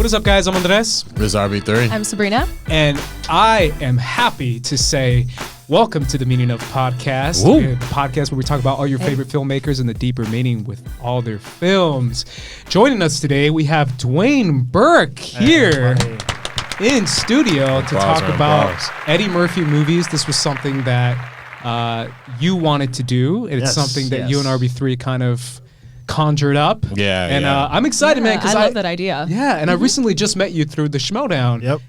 What is up, guys? I'm Andres. This is RB3. I'm Sabrina. And I am happy to say welcome to the Meaning of Podcast. Woo. The podcast where we talk about all your favorite filmmakers and the deeper meaning with all their films. Joining us today, we have Dwain Burke here in studio to talk about Eddie Murphy movies. This was something that you wanted to do. It's something that you and RB3 kind of conjured up. I'm excited, man, because I love that idea. Yeah, and I recently just met you through the Schmodown. Yep.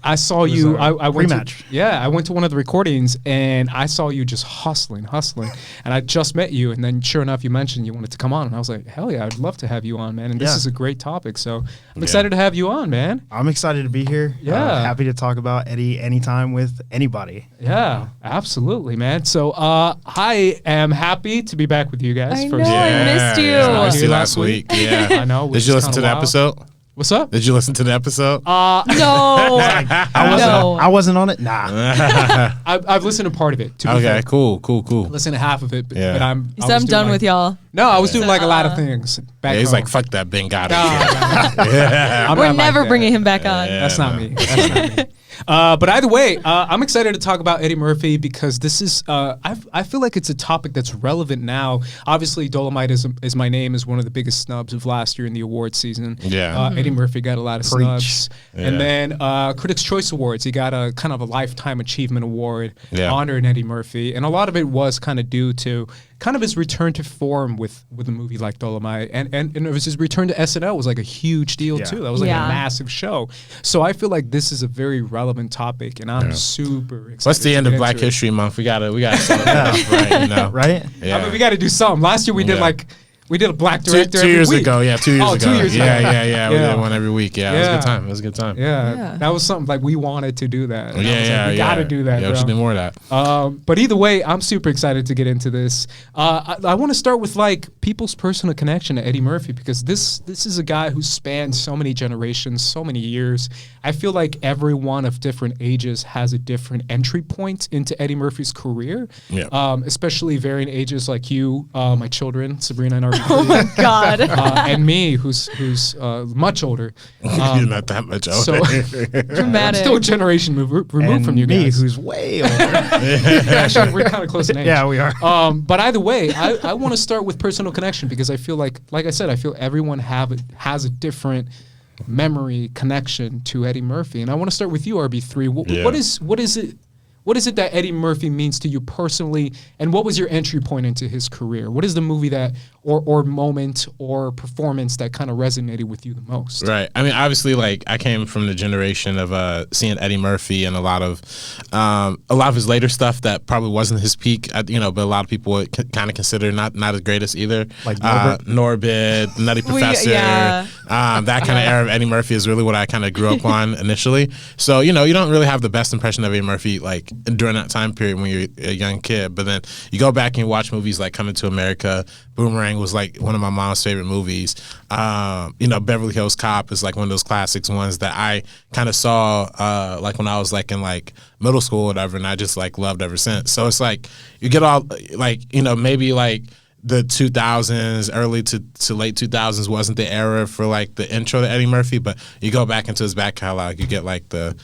I saw you. I went rematch. I went to one of the recordings and I saw you just hustling, and I just met you. And then, sure enough, you mentioned you wanted to come on, and I was like, hell yeah, I'd love to have you on, man. And this is a great topic, so I'm excited to have you on, man. I'm excited to be here. Happy to talk about Eddie anytime with anybody. Yeah, absolutely, man. So I am happy to be back with you guys. I know, I missed you. I missed you last week. Yeah, I know. Did you listen to the episode? What's up? Did you listen to the episode? No. I wasn't on it. Nah. I've listened to part of it. Okay, cool. Listen to half of it, but I'm done with y'all. No, I was doing like a lot of things. Back he's home. like, fuck that Ben Goddard. We're never bringing him back on. That's not me. But either way, I'm excited to talk about Eddie Murphy because this is, I feel like it's a topic that's relevant now. Obviously, Dolomite is My Name is one of the biggest snubs of last year in the award season. Yeah. Eddie Murphy got a lot of snubs. Yeah. And then Critics' Choice Awards, he got a kind of a Lifetime Achievement Award honoring Eddie Murphy. And a lot of it was kind of due to kind of his return to form with a movie like Dolomite. And it was his return to SNL was like a huge deal too. That was like a massive show. So I feel like this is a very relevant topic, and I'm super excited. What's the end of Black History Month? We gotta celebrate, right? You know? Right? Yeah. I mean, we got to do something. Last year we did we did a black director two years every week. ago. Yeah, 2 years ago. 2 years ago. Yeah. We did one every week. Yeah, it was a good time. Yeah, that was something like we wanted to do that. And we got to do that. Yeah, we should do more of that. But either way, I'm super excited to get into this. I want to start with like people's personal connection to Eddie Murphy because this is a guy who spanned so many generations, so many years. I feel like everyone of different ages has a different entry point into Eddie Murphy's career. Yeah. Especially varying ages like you, my children, Sabrina and RB3. Oh my God. And me, who's much older. You're not that much older. So dramatic. I'm still a generation removed from you guys. Me, who's way older. Actually, we're kind of close in age. Yeah, we are. But either way, I want to start with personal connection because I feel like I said, I feel everyone has a different memory connection to Eddie Murphy, and I want to start with you, RB3. What is it that Eddie Murphy means to you personally, and what was your entry point into his career? What is the movie that, or moment, or performance that kind of resonated with you the most? Right. I mean, obviously, like I came from the generation of seeing Eddie Murphy and a lot of his later stuff that probably wasn't his peak. But a lot of people would kind of consider not as greatest either. Like Norbit, Nutty Professor, that kind of era of Eddie Murphy is really what I kind of grew up on initially. So you don't really have the best impression of Eddie Murphy like during that time period when you're a young kid, but then you go back and you watch movies like Coming to America. Boomerang was like one of my mom's favorite movies. Beverly Hills Cop is like one of those classics ones that I kind of saw like when I was like in like middle school or whatever, and I just like loved ever since. So it's like you get all like maybe like the 2000s, early to late 2000s wasn't the era for like the intro to Eddie Murphy, but you go back into his back catalog, you get like the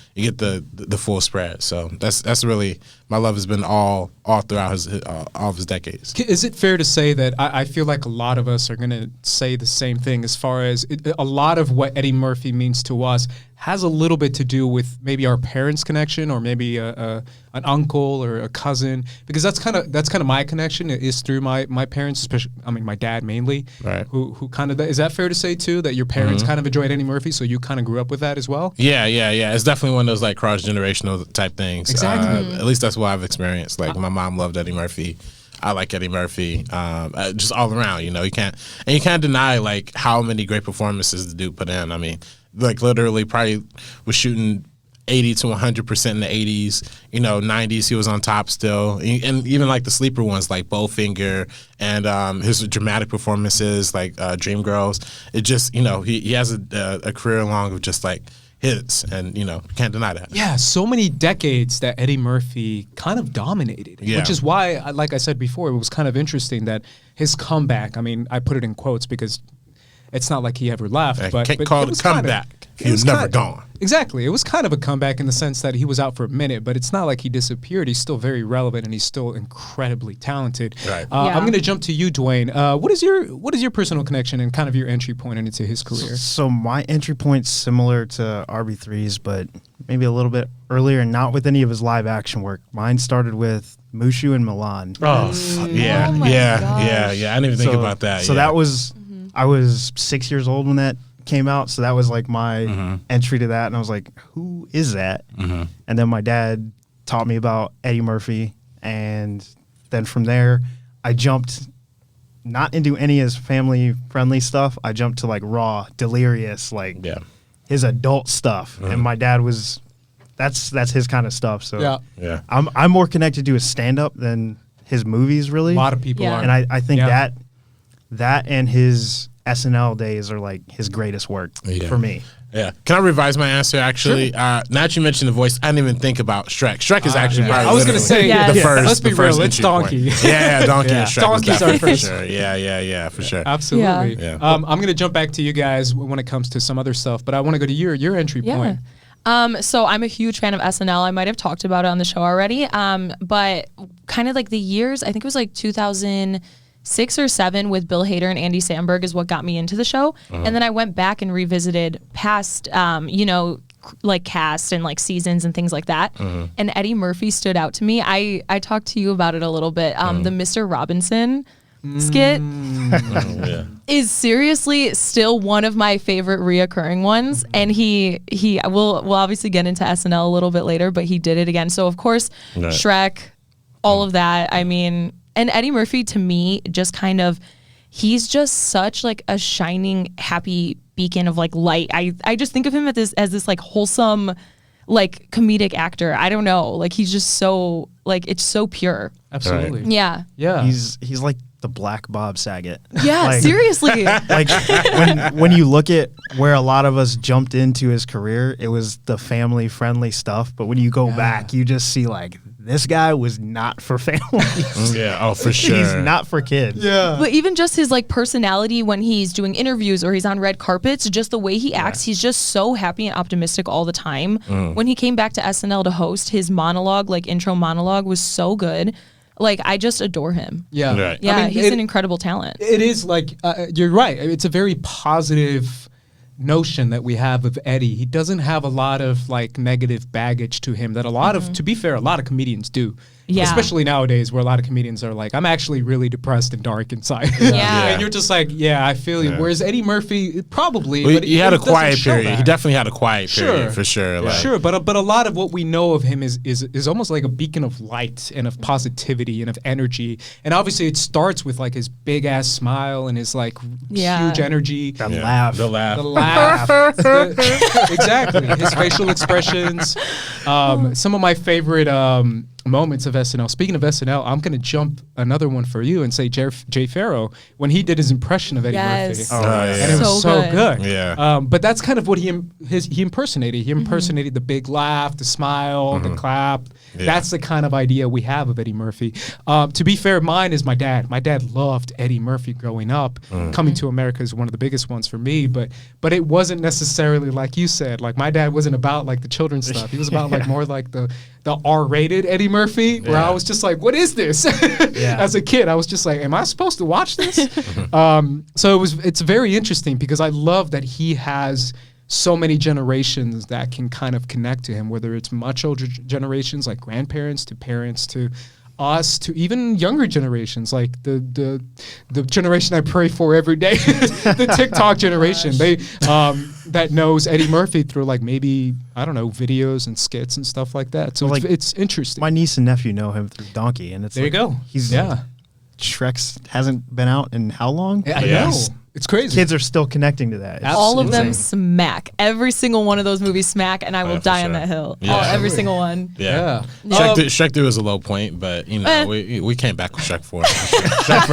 full spread. So that's really my love has been all throughout all of his decades. Is it fair to say that I feel like a lot of us are going to say the same thing as far as a lot of what Eddie Murphy means to us has a little bit to do with maybe our parents' connection or maybe an uncle or a cousin, because that's kind of my connection is through my parents, especially my dad mainly, right? Who kind of is that fair to say too that your parents kind of enjoyed Eddie Murphy, so you kind of grew up with that as well? Yeah. It's definitely one of those like cross generational type things. Exactly. At least that's what I've experienced. Like my mom loved Eddie Murphy. I like Eddie Murphy, just all around. You can't deny like how many great performances the dude put in. I mean, like literally probably was shooting 80 to 100% in the 80s. 90s he was on top still, and even like the sleeper ones like Bowfinger and his dramatic performances like Dreamgirls. It just he has a career long of just like hits, and you can't deny that. Yeah, so many decades that Eddie Murphy kind of dominated, which is why, like I said before, it was kind of interesting that his comeback. I mean, I put it in quotes because It's not like he ever left. But can't call it a comeback. He was never gone. Exactly. It was kind of a comeback in the sense that he was out for a minute, but it's not like he disappeared. He's still very relevant, and he's still incredibly talented. Right. I'm going to jump to you, Dwain. What is your personal connection and kind of your entry point into his career? So my entry point's similar to RB3's, but maybe a little bit earlier, and not with any of his live action work. Mine started with Mushu and Milan. Oh, yeah. Oh my Yeah. I didn't even think about that. So that was, I was 6 years old when that came out, so that was like my entry to that, and I was like, who is that? And then my dad taught me about Eddie Murphy, and then from there I jumped not into any of his family friendly stuff. I jumped to like raw, delirious, like his adult stuff, and my dad was that's his kind of stuff. So I'm more connected to his stand up than his movies, really. A lot of people are, and I think that and his SNL days are like his greatest work for me. Yeah. Can I revise my answer, actually? Sure. Now that you mentioned the voice, I didn't even think about Shrek. Shrek is actually probably I was going to say, the first. Let's be real, it's entry Donkey. point. Yeah, Donkey and Shrek. Donkey's our first. For sure. Yeah, for sure. Absolutely. Yeah. I'm going to jump back to you guys when it comes to some other stuff, but I want to go to your entry point. So I'm a huge fan of SNL. I might have talked about it on the show already. But kind of like the years, I think it was like 2006 or 2007 with Bill Hader and Andy Samberg is what got me into the show. And then I went back and revisited past, like cast and like seasons and things like that. And Eddie Murphy stood out to me. I talked to you about it a little bit. The Mr. Robinson skit is seriously still one of my favorite reoccurring ones, and we'll obviously get into SNL a little bit later, but he did it again. So of course Shrek, all of that. I mean, and Eddie Murphy to me just kind of, he's just such like a shining happy beacon of like light. I just think of him as this like wholesome like comedic actor. I don't know, like he's just so like, it's so pure. Absolutely. Yeah. He's like the Black Bob Saget. Yeah, like, seriously. Like when you look at where a lot of us jumped into his career, it was the family friendly stuff. But when you go back, you just see like this guy was not for families. For sure. He's not for kids. Yeah. But even just his like personality when he's doing interviews or he's on red carpets, just the way he acts, he's just so happy and optimistic all the time. When he came back to SNL to host, his monologue, like intro monologue, was so good. Like, I just adore him. Yeah. Right. Yeah, I mean, he's an incredible talent. It is like, you're right. It's a very positive notion that we have of Eddie. He doesn't have a lot of like negative baggage to him that a lot of, to be fair, a lot of comedians do. Yeah. Especially nowadays where a lot of comedians are like, I'm actually really depressed and dark inside. Yeah. And you're just like, yeah, I feel you. Whereas Eddie Murphy, probably. Well, but he had a quiet show period. that. He definitely had a quiet period, for sure. Like. Sure, but a lot of what we know of him is almost like a beacon of light and of positivity and of energy. And obviously it starts with like his big ass smile and his like huge energy. That laugh. The laugh. The laugh. Exactly. His facial expressions. Some of my favorite moments of SNL. Speaking of SNL, I'm going to jump another one for you and say Jay Farrow when he did his impression of Eddie Murphy. And it was so good. Yeah. But that's kind of what he impersonated. He impersonated the big laugh, the smile, the clap. Yeah. That's the kind of idea we have of Eddie Murphy. To be fair, mine is my dad. My dad loved Eddie Murphy growing up. Coming to America is one of the biggest ones for me, but it wasn't necessarily like you said. Like my dad wasn't about like the children's stuff. He was about like more like the R-rated Eddie Murphy, where I was just like, what is this? As a kid, I was just like, am I supposed to watch this? So it's very interesting because I love that he has so many generations that can kind of connect to him, whether it's much older generations like grandparents to parents to us to even younger generations like the generation I pray for every day, the TikTok generation. They that knows Eddie Murphy through like maybe, I don't know, videos and skits and stuff like that. So like, it's interesting. My niece and nephew know him through Donkey, and it's there like, you go. He's Shrek's hasn't been out in how long? I know. It's crazy. Kids are still connecting to that. All of them smack. Every single one of those movies smack, and I will die on that hill. Every single one. Yeah. Shrek 2 was a low point, but you know we came back with Shrek 4. Shrek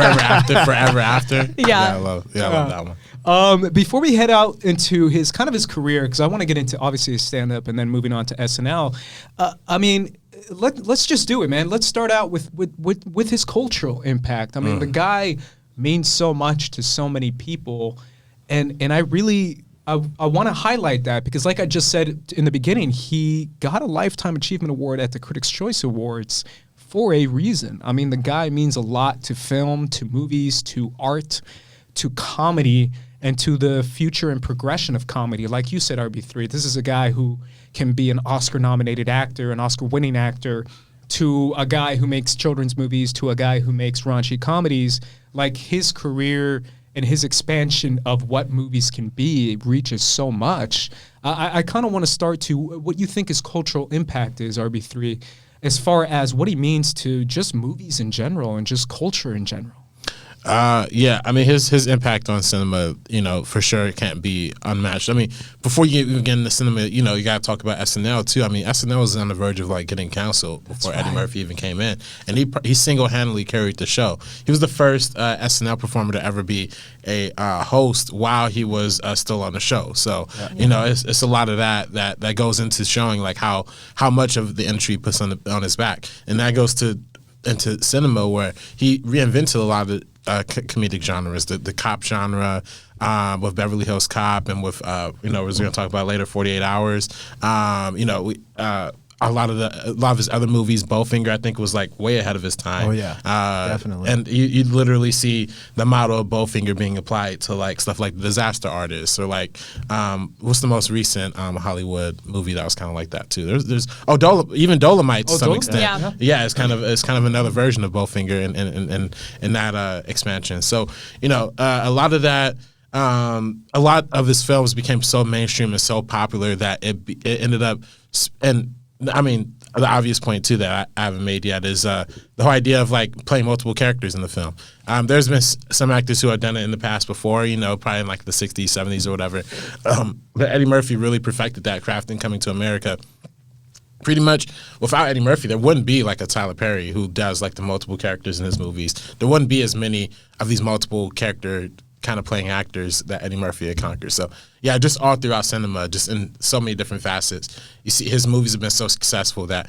Forever After. Yeah. I love that one. Before we head out into his career, because I want to get into obviously his stand-up and then moving on to SNL. I mean, let's just do it, man. Let's start out with his cultural impact. I mean, the guy means so much to so many people, And I really I want to highlight that because, like I just said in the beginning, he got a Lifetime Achievement Award at the Critics' Choice Awards for a reason. I mean, the guy means a lot to film, to movies, to art, to comedy, and to the future and progression of comedy. Like you said, RB3, this is a guy who can be an Oscar-nominated actor, an Oscar-winning actor, to a guy who makes children's movies, to a guy who makes raunchy comedies. Like, his career and his expansion of what movies can be reaches so much. I kind of want to start to what you think his cultural impact is, RB3, as far as what he means to just movies in general and just culture in general. Yeah, I mean, his impact on cinema, for sure can't be unmatched. I mean, before you even get into cinema, you got to talk about SNL too. I mean, SNL was on the verge of getting canceled before Eddie Murphy even came in, and he single-handedly carried the show. He was the first SNL performer to ever be a host while he was still on the show. So it's a lot of that goes into showing how much of the industry he puts on his back, and that goes into cinema where he reinvented a lot of comedic genres, the cop genre with Beverly Hills Cop, and with we're going to talk about later 48 Hours. A lot of his other movies, Bowfinger, I think was way ahead of his time. Oh yeah, definitely. And you literally see the model of Bowfinger being applied to stuff like Disaster Artist, or what's the most recent Hollywood movie that was kind of like that too. There's even Dolomite to some extent. Yeah, it's kind of another version of Bowfinger in that expansion. So a lot of that. A lot of his films became so mainstream and so popular that it ended up, and I mean, the obvious point too that I haven't made yet is the whole idea of playing multiple characters in the film. There's been some actors who have done it in the past before, probably in the 60s, 70s or whatever. But Eddie Murphy really perfected that craft in Coming to America. Pretty much, without Eddie Murphy, there wouldn't be a Tyler Perry who does the multiple characters in his movies. There wouldn't be as many of these multiple character kind of playing actors that Eddie Murphy had conquered. So yeah, just all throughout cinema, just in so many different facets. You see, his movies have been so successful that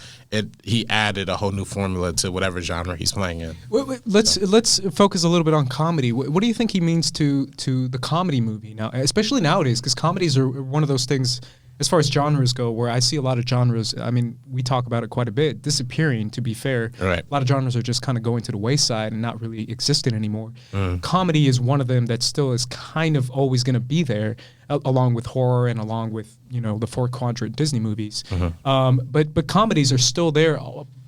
he added a whole new formula to whatever genre he's playing in. Wait, let's focus a little bit on comedy. What do you think he means to the comedy movie now, especially nowadays? Because comedies are one of those things, as far as genres go, where I see a lot of genres, I mean, we talk about it quite a bit, disappearing, to be fair. Right. A lot of genres are just kind of going to the wayside and not really existing anymore. Comedy is one of them that still is kind of always going to be there, along with horror and along with, the four-quadrant Disney movies. But comedies are still there,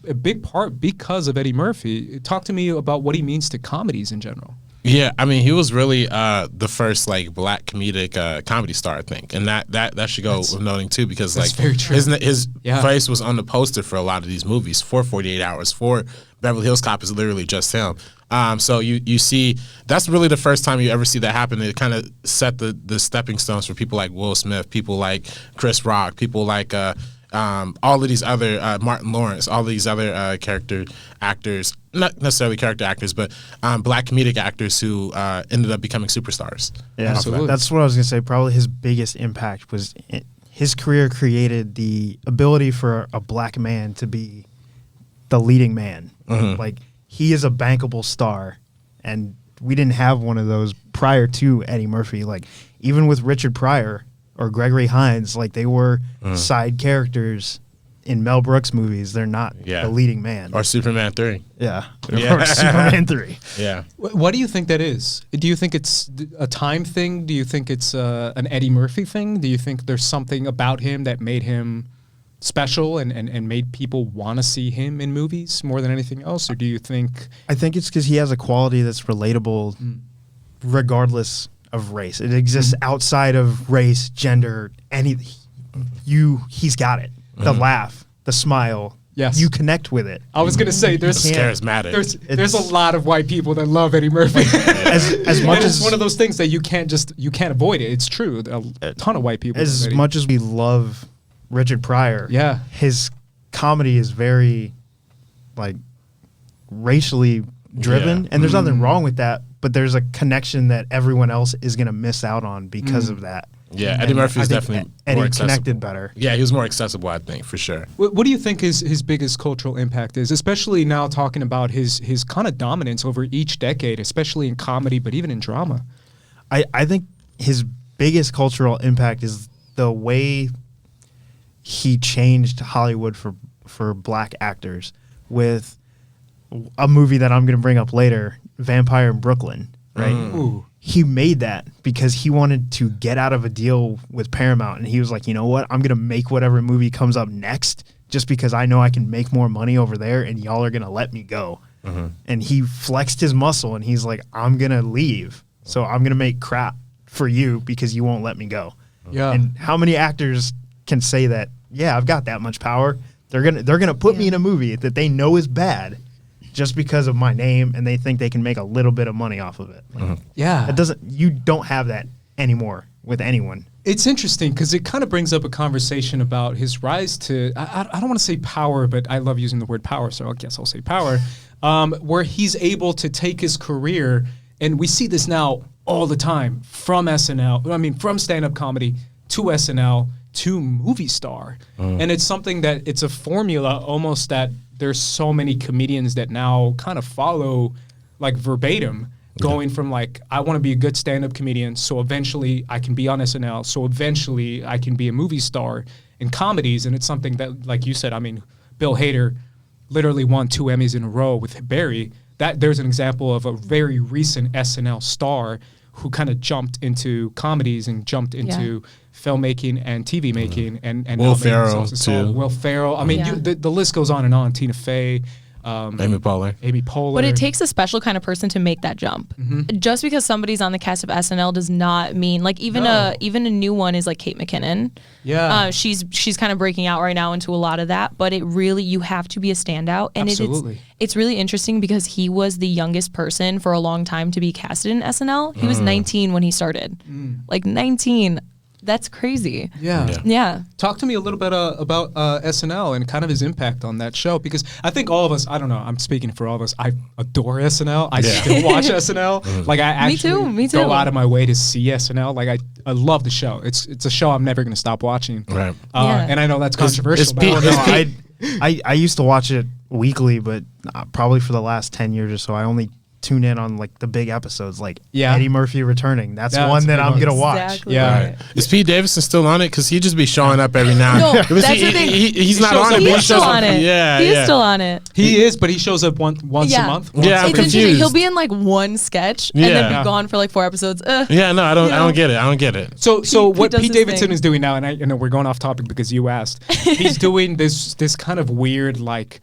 a big part because of Eddie Murphy. Talk to me about what he means to comedies in general. Yeah, I mean, he was really the first black comedic comedy star, I think, and that should go with noting too, because his face was on the poster for a lot of these movies. For 48 Hours, for Beverly Hills Cop is literally just him. So you see, that's really the first time you ever see that happen. It kind of set the stepping stones for people like Will Smith, people like Chris Rock, people like all of these other Martin Lawrence, all these other character actors, not necessarily character actors, but black comedic actors who ended up becoming superstars. Yeah, absolutely. That's what I was going to say. Probably his biggest impact was his career created the ability for a black man to be the leading man. He is a bankable star, and we didn't have one of those prior to Eddie Murphy. Even with Richard Pryor or Gregory Hines, they were side characters in Mel Brooks movies. They're not the leading man. Or Superman 3. Yeah. Or Superman 3. Yeah. What do you think that is? Do you think it's a time thing? Do you think it's an Eddie Murphy thing? Do you think there's something about him that made him special and made people want to see him in movies more than anything else? Or do you think... I think it's because he has a quality that's relatable regardless of race. It exists outside of race, gender, he's got it. The laugh, the smile. Yes. You connect with it. I was going to say it's charismatic. There's a lot of white people that love Eddie Murphy. as much as it's one of those things that you can't avoid it. It's true. A ton of white people. As much as we love Richard Pryor, his comedy is very racially driven, and there's nothing wrong with that, but there's a connection that everyone else is going to miss out on because of that. Yeah, Eddie Murphy is definitely more accessible. Connected better. Yeah, he was more accessible, I think, for sure. What do you think his biggest cultural impact is, especially now talking about his kind of dominance over each decade, especially in comedy, but even in drama? I think his biggest cultural impact is the way he changed Hollywood for black actors with a movie that I'm going to bring up later, Vampire in Brooklyn, right? Ooh. He made that because he wanted to get out of a deal with Paramount, and he was like, you know what? I'm going to make whatever movie comes up next just because I know I can make more money over there, and y'all are going to let me go. And he flexed his muscle, and he's like, I'm going to leave, so I'm going to make crap for you because you won't let me go. Yeah. And how many actors can say that, yeah, I've got that much power. They're gonna put me in a movie that they know is bad just because of my name, and they think they can make a little bit of money off of it. Like, Yeah. you don't have that anymore with anyone. It's interesting because it kind of brings up a conversation about his rise to, I don't want to say power, but I love using the word power, so I guess I'll say power, where he's able to take his career, and we see this now all the time, from from stand-up comedy to SNL to movie star. And it's something that, it's a formula almost that there's so many comedians that now kind of follow like verbatim, going from like, I want to be a good stand-up comedian, so eventually I can be on SNL, so eventually I can be a movie star in comedies. And it's something that, like you said, I mean, Bill Hader literally won 2 Emmys in a row with Barry. That there's an example of a very recent SNL star who kind of jumped into comedies and jumped into filmmaking and TV making, and Will Ferrell too. Will Ferrell. I mean, the list goes on and on. Tina Fey, Amy Poehler. But it takes a special kind of person to make that jump. Just because somebody's on the cast of SNL does not mean, like, even a new one is like Kate McKinnon. Yeah. She's kind of breaking out right now into a lot of that, but it really, you have to be a standout. And Absolutely. It's really interesting because he was the youngest person for a long time to be casted in SNL. He was 19 when he started. Like 19. That's crazy. Yeah. Talk to me a little bit about SNL and kind of his impact on that show, because I think all of us, I don't know, I'm speaking for all of us, I adore SNL. I still watch SNL. Like, I actually Me too. go out of my way to see SNL. Like, I love the show. It's a show I'm never going to stop watching. Right. And I know that's controversial. I used to watch it weekly, but probably for the last 10 years or so, I only tune in on like the big episodes, like Eddie Murphy returning. That's one that I'm gonna watch. Exactly. Yeah. Right. Is Pete Davidson still on it? Because he just be showing up every now and then. No, that's the thing. He's not on it. He's still on it. Yeah, he is still on it. He is, but he shows up once a month. Yeah, I'm It's interesting. confused. He'll be in like one sketch and then be gone for like 4 episodes. Yeah, no, I don't get it. So what does Pete his Davidson thing. is doing now, and I know we're going off topic because you asked. He's doing this kind of weird, like,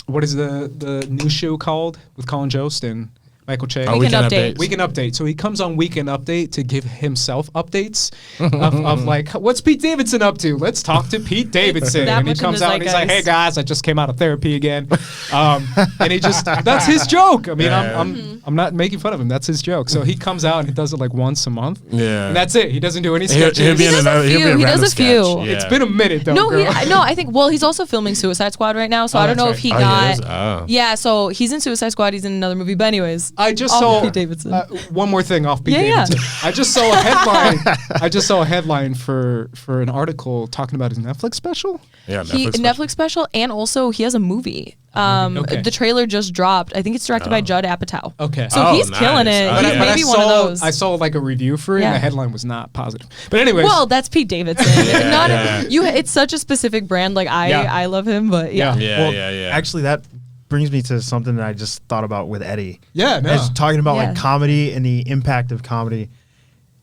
what is the new show called with Colin Jost and Michael Che? Weekend Update. Weekend Update. So he comes on Weekend Update to give himself updates of like, what's Pete Davidson up to? Let's talk to Pete Davidson. That And he much in comes the out and he's like, hey zeitgeist. guys, I just came out of therapy again. And he just, that's his joke. I mean, I'm not making fun of him. That's his joke. So he comes out and he does it like once a month. Yeah. And that's it. He doesn't do any He'll sketches. be in another. He He'll be does a few. sketch. Yeah. It's been a minute though. No, girl. I think, well, he's also filming Suicide Squad right now, so I don't that's know right. if he Oh, he got. is? Oh. Yeah, so he's in Suicide Squad, he's in another movie, but anyways. I just off saw Pete Davidson. One more thing off Pete Yeah. Davidson. I just saw a headline. I just saw a headline for an article talking about his Netflix special. Yeah, Netflix special, and also he has a movie. Okay. The trailer just dropped. I think it's directed by Judd Apatow. Okay. So he's nice. killing it. Oh, But He's yeah. maybe one of those. I saw like a review for it, and Yeah. the headline was not positive. But anyways, Well, that's Pete Davidson. It's such a specific brand. Like Yeah. I love him, but yeah. Yeah. Actually, that brings me to something that I just thought about with Eddie. yeah, no. As talking about Yeah. like comedy and the impact of comedy.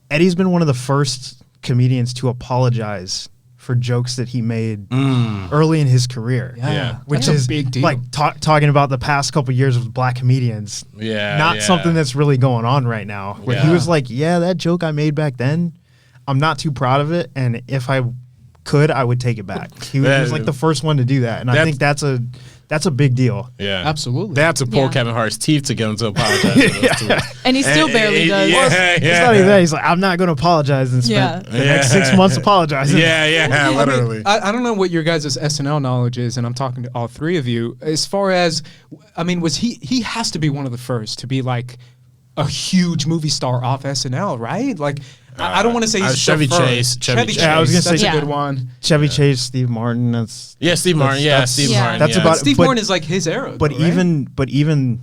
Eddie's been one of the first comedians to apologize for jokes that he made early in his career. Yeah. Which That's a is big deal. like talking about the past couple years with black comedians. Not something that's really going on right now. Where he Yeah. was like, yeah, that joke I made back then, I'm not too proud of it, and if I could, I would take it back. He was like the first one to do that, and I think that's a big deal. Yeah, Absolutely. They have to pull Yeah. Kevin Hart's teeth to get him to apologize. For those two. And he still barely does. It's not even that. He's like, I'm not going to apologize and spend the next 6 months apologizing. Yeah, literally. I don't know what your guys' SNL knowledge is, and I'm talking to all three of you. As far as, I mean, was he has to be one of the first to be like a huge movie star off SNL, right? Like, I don't want to say he's Chevy the first. Chase. Chevy Chase. I was gonna say- that's a Yeah. good one. Chevy Chase, Steve Martin. That's Steve Martin. that's- Steve yeah. Martin. That's yeah. about- Steve but- Martin is like his era. but though, right? even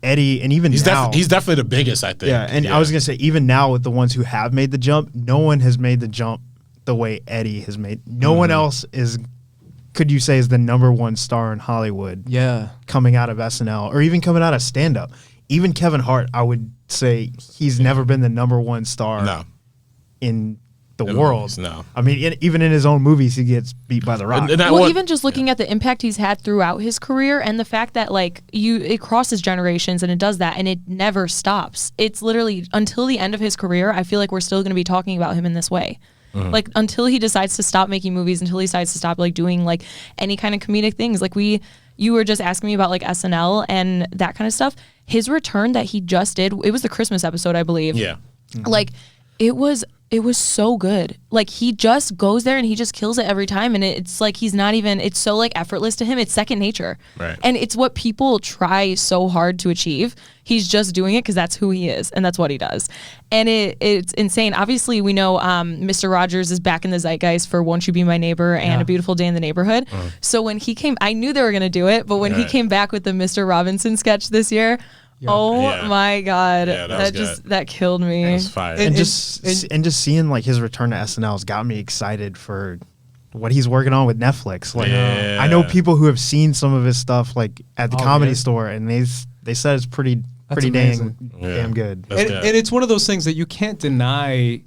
Eddie, and even he's now, he's definitely the biggest, I think. Yeah, and I was gonna say, even now with the ones who have made the jump, no one has made the jump the way Eddie has made. No one else is. Could you say is the #1 star in Hollywood? Yeah, coming out of SNL or even coming out of stand up. Even Kevin Hart, I would say he's never been the #1 star in the world. Movies, no. I mean, even in his own movies, he gets beat by The Rock. Well, even just looking at the impact he's had throughout his career and the fact that like it crosses generations and it does that and it never stops. It's literally until the end of his career, I feel like we're still going to be talking about him in this way. Like until he decides to stop making movies, until he decides to stop like doing like any kind of comedic things. Like you were just asking me about like SNL and that kind of stuff. His return that he just did, it was the Christmas episode, I believe. Yeah. Like it was so good. Like he just goes there and he just kills it every time. And it's like he's not even, it's so like effortless to him. It's second nature. Right. And it's what people try so hard to achieve. He's just doing it because that's who he is and that's what he does. And it's insane. Obviously, we know Mr. Rogers is back in the zeitgeist for Won't You Be My Neighbor and A Beautiful Day in the Neighborhood. So when he came, I knew they were going to do it. But when he came back with the Mr. Robinson sketch this year, my God, that killed me. It was fire. And just seeing like his return to SNL has got me excited for what he's working on with Netflix. Like I know people who have seen some of his stuff like at the Comedy Store, and they said it's pretty damn good. And it's one of those things that you can't deny.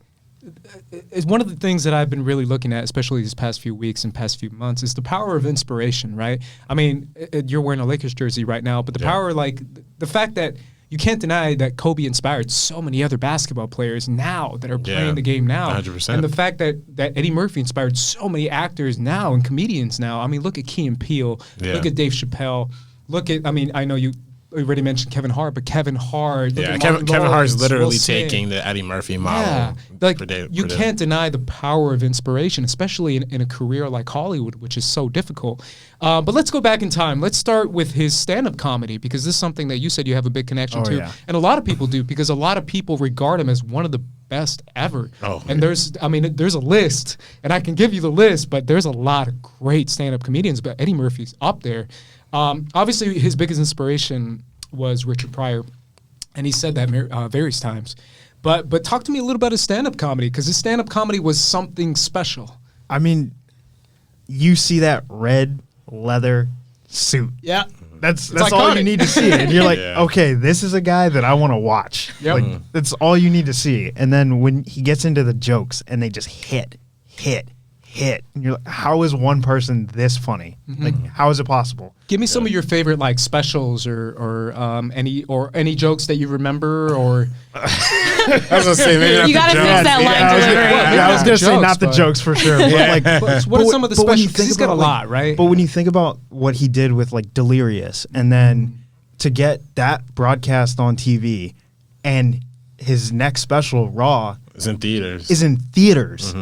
It's one of the things that I've been really looking at, especially these past few weeks and past few months, is the power of inspiration, right? I mean, you're wearing a Lakers jersey right now, but the power, like the fact that you can't deny that Kobe inspired so many other basketball players now that are playing the game now. 100%. And the fact that Eddie Murphy inspired so many actors now and comedians now. I mean, look at Key and Peele, look at Dave Chappelle, look at, I mean, I know you already mentioned Kevin Hart, but Kevin Hart. Kevin Hart is literally taking the Eddie Murphy model. Yeah, like you can't deny the power of inspiration, especially in a career like Hollywood, which is so difficult. But let's go back in time. Let's start with his stand-up comedy, because this is something that you said you have a big connection to, and a lot of people do, because a lot of people regard him as one of the best ever. And there's a list, and I can give you the list, but there's a lot of great stand-up comedians, but Eddie Murphy's up there. Obviously, his biggest inspiration was Richard Pryor, and he said that various times. But talk to me a little about his stand-up comedy, because his stand-up comedy was something special. I mean, you see that red leather suit. Yeah. That's all you need to see. And you're like, okay, this is a guy that I want to watch. Yep. Like, that's all you need to see. And then when he gets into the jokes and they just hit, and you're like, how is one person this funny? Like, how is it possible? Give me some of your favorite like specials or any jokes that you remember, or I was gonna say, maybe you gotta fix that line delivery. I was gonna say not the jokes for sure. But like, what are some of the specials? Because he's got a lot, right? But when you think about what he did with like Delirious, and then to get that broadcast on TV, and his next special, Raw, is in theaters.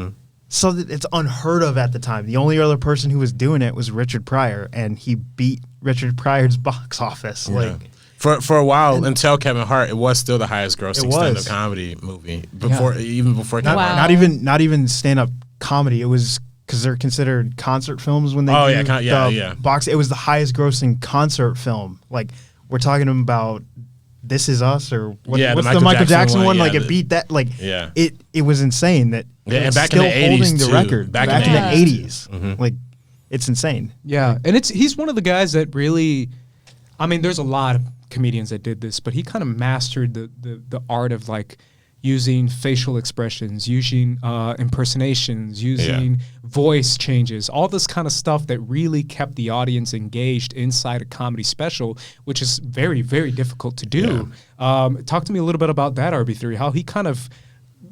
So that it's unheard of at the time. The only other person who was doing it was Richard Pryor, and he beat Richard Pryor's box office. Like for a while, until Kevin Hart, it was still the highest grossing stand-up comedy movie even before Kevin Hart. Not even stand-up comedy. It was because they're considered concert films when they box. It was the highest grossing concert film. Like, we're talking about This Is Us, or what's the Michael Jackson one? Like, it beat that. Like, it was insane that and back still in the 80s holding the too. record. Back in the 80s. Like, it's insane. Yeah, and he's one of the guys that really, I mean, there's a lot of comedians that did this, but he kind of mastered the art of like using facial expressions, using impersonations, using voice changes, all this kind of stuff that really kept the audience engaged inside a comedy special, which is very, very difficult to do. Talk to me a little bit about that, RB3, how he kind of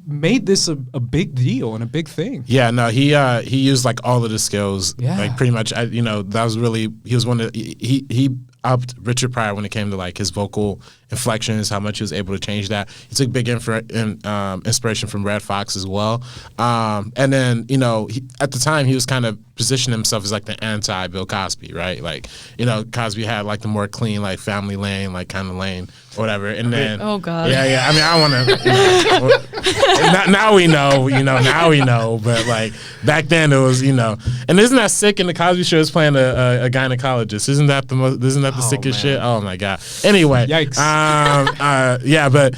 made this a big deal and a big thing. Yeah, no, he used like all of the skills, like pretty much. That was really, he was one of he upped Richard Pryor when it came to like his vocal inflections, how much he was able to change that. He took big inspiration from Red Fox as well. And then at the time he was kind of positioned himself as like the anti Bill Cosby, right? Like, you know, Cosby had like the more clean, like family lane, like kind of lane or whatever. And then, oh God, yeah. I mean, I want to. Now we know, now we know. But like back then, it was, and isn't that sick? In the Cosby Show is playing a gynecologist. Isn't that the sickest shit? Oh my God. Anyway, yikes. Yeah, but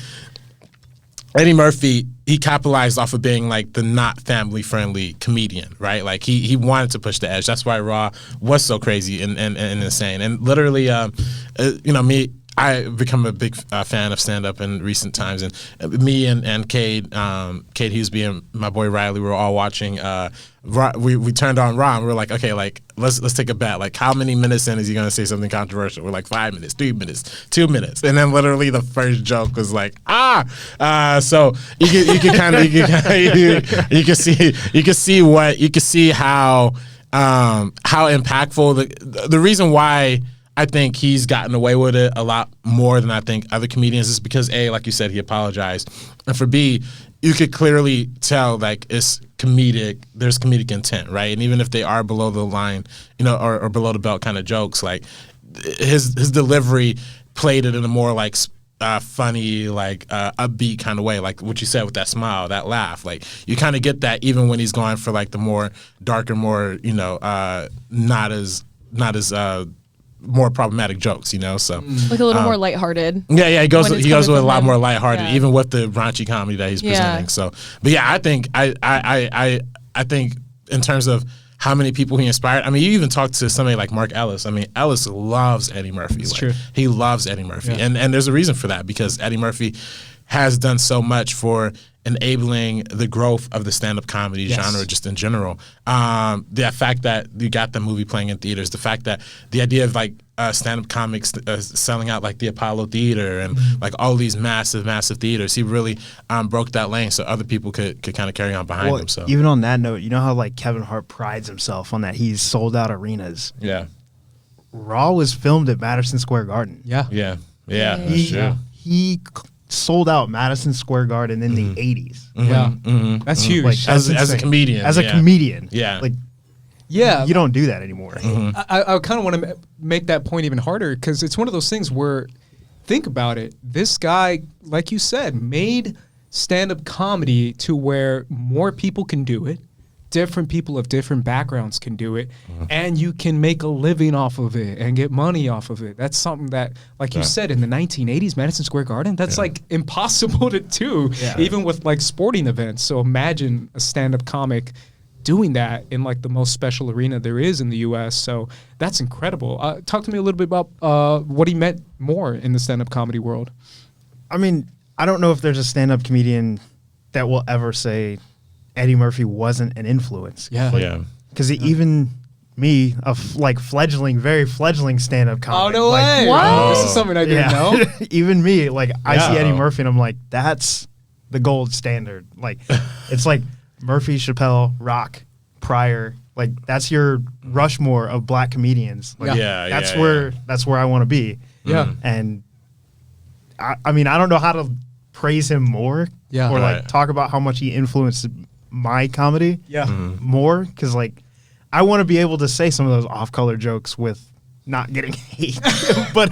Eddie Murphy, he capitalized off of being like the not family friendly comedian, right? Like he wanted to push the edge. That's why Raw was so crazy and insane. And literally, I've become a big fan of stand up in recent times. And me and Cade Hughesby and my boy Riley were all watching. We turned on Raw and we were like, okay, like let's take a bet. Like, how many minutes in is he gonna say something controversial? We're like 5 minutes, 3 minutes, 2 minutes, and then literally the first joke was like So you can see how impactful the reason why I think he's gotten away with it a lot more than I think other comedians is because A, like you said, he apologized, and for B, you could clearly tell like it's comedic. There's comedic intent, right? And even if they are below the line, or below the belt kind of jokes, like his delivery played it in a more like funny, like upbeat kind of way, like what you said with that smile, that laugh. Like you kind of get that even when he's going for like the more darker, more not as more problematic jokes, so like a little more lighthearted. Yeah, he goes with a lot more lighthearted, yeah. even with the raunchy comedy that he's presenting. So, but yeah, I think I think in terms of how many people he inspired. I mean, you even talked to somebody like Mark Ellis. I mean, Ellis loves Eddie Murphy. It's true. He loves Eddie Murphy, yeah. and there's a reason for that because Eddie Murphy has done so much for enabling the growth of the stand-up comedy genre just in general. The fact that you got the movie playing in theaters, the fact that the idea of like stand-up comics selling out like the Apollo Theater and like all these massive theaters, he really broke that lane so other people could kind of carry on behind him. So even on that note, you know how like Kevin Hart prides himself on that he's sold out arenas. Yeah. Raw was filmed at Madison Square Garden. Yeah. That's true. He sold out Madison Square Garden in the 80s. Yeah. That's huge. Like, as a comedian. As a comedian. Yeah. Like, yeah. You don't do that anymore. I kind of want to make that point even harder because it's one of those things where, think about it, this guy, like you said, made stand-up comedy to where more people can do it. Different people of different backgrounds can do it, and you can make a living off of it and get money off of it. That's something that, like you said, in the 1980s, Madison Square Garden, that's like impossible to do, even with like sporting events. So imagine a stand-up comic doing that in like the most special arena there is in the U.S. So that's incredible. Talk to me a little bit about what he meant more in the stand-up comedy world. I mean, I don't know if there's a stand-up comedian that will ever say Eddie Murphy wasn't an influence. Because even me, very fledgling stand-up comic. Oh, no way. What? This is something I didn't know. Even me, like, I see Eddie Murphy and I'm like, that's the gold standard. Like, it's like Murphy, Chappelle, Rock, Pryor. Like, that's your Rushmore of black comedians. Like, that's where I want to be. Yeah. And I mean, I don't know how to praise him more or like talk about how much he influenced my comedy more, because like I want to be able to say some of those off-color jokes with not getting hate. but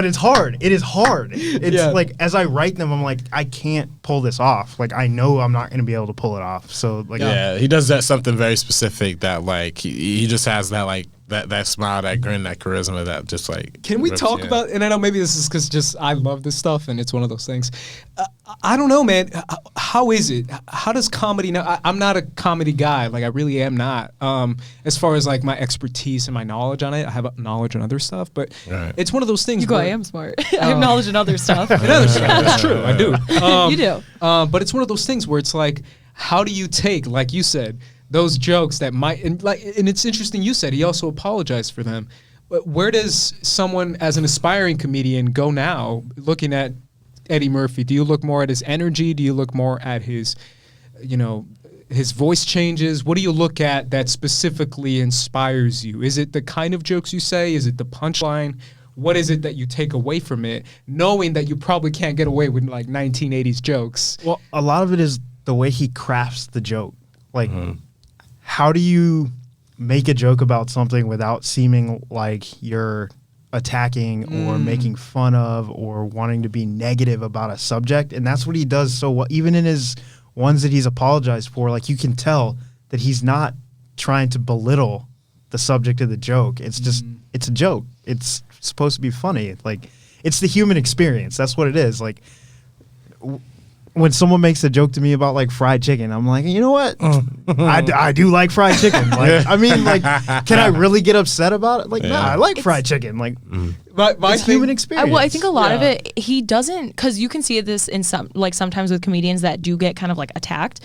it's hard. It is hard. It's like as I write them, I'm like, I can't pull this off. Like I know I'm not going to be able to pull it off. So like he does that something very specific that like he just has that like that smile, that grin, that charisma, that just like. Can we talk about? And I know maybe this is because just I love this stuff and it's one of those things. I don't know, man. How is it? How does comedy now? I'm not a comedy guy. Like I really am not. As far as like my expertise and my knowledge on it, I have knowledge on other stuff, but it's one of those things. You go, I am smart. I have knowledge in other stuff. In other stuff, that's true. I do. You do. But it's one of those things where it's like, how do you take, like you said, those jokes that might, and it's interesting you said he also apologized for them. But where does someone as an aspiring comedian go now looking at Eddie Murphy? Do you look more at his energy? Do you look more at his, his voice changes? What do you look at that specifically inspires you? Is it the kind of jokes you say? Is it the punchline? What is it that you take away from it, knowing that you probably can't get away with like 1980s jokes? Well, a lot of it is the way he crafts the joke. Like, how do you make a joke about something without seeming like you're attacking or making fun of or wanting to be negative about a subject. And that's what he does so well. Even in his ones that he's apologized for, like, you can tell that he's not trying to belittle the subject of the joke. It's just, it's a joke. It's supposed to be funny. Like, it's the human experience. That's what it is. Like, when someone makes a joke to me about like fried chicken, I'm like, you know what? I do like fried chicken. Like, I mean, like, can I really get upset about it? Like, nah, I like fried chicken. Like, it's human experience. Well, I think a lot of it, he doesn't, because you can see this in some, like sometimes with comedians that do get kind of like attacked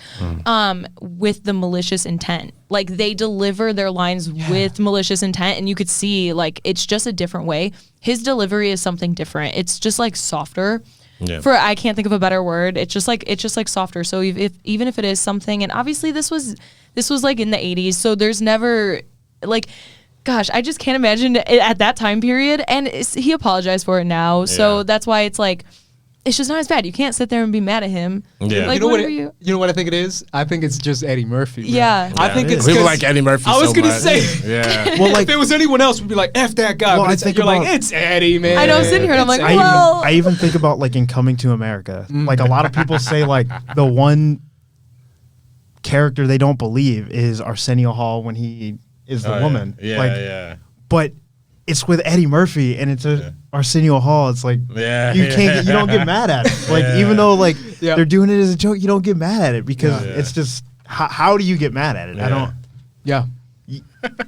with the malicious intent. Like, they deliver their lines with malicious intent, and you could see like it's just a different way. His delivery is something different. It's just like softer. Yeah. I can't think of a better word. It's just like softer. So even if it is something, and obviously this was like in the 80s, so there's never like, gosh, I just can't imagine at that time period. And he apologized for it now, so that's why it's like, it's just not as bad. You can't sit there and be mad at him. Yeah. Like, you know what I think it is? I think it's just Eddie Murphy. Man. Yeah. I think it's people like Eddie Murphy. I was going to say. Yeah. Well, like, if it was anyone else, we'd be like, F that guy. Well, but you're like, it's Eddie, man. I know. I'm sitting here and I'm like, I even think about like in Coming to America. Like, a lot of people say like the one character they don't believe is Arsenio Hall when he is the woman. Yeah. Like, Yeah. But it's with Eddie Murphy and it's Arsenio Hall. It's like, you don't get mad at it. Like, even though like they're doing it as a joke, you don't get mad at it because it's just, how do you get mad at it?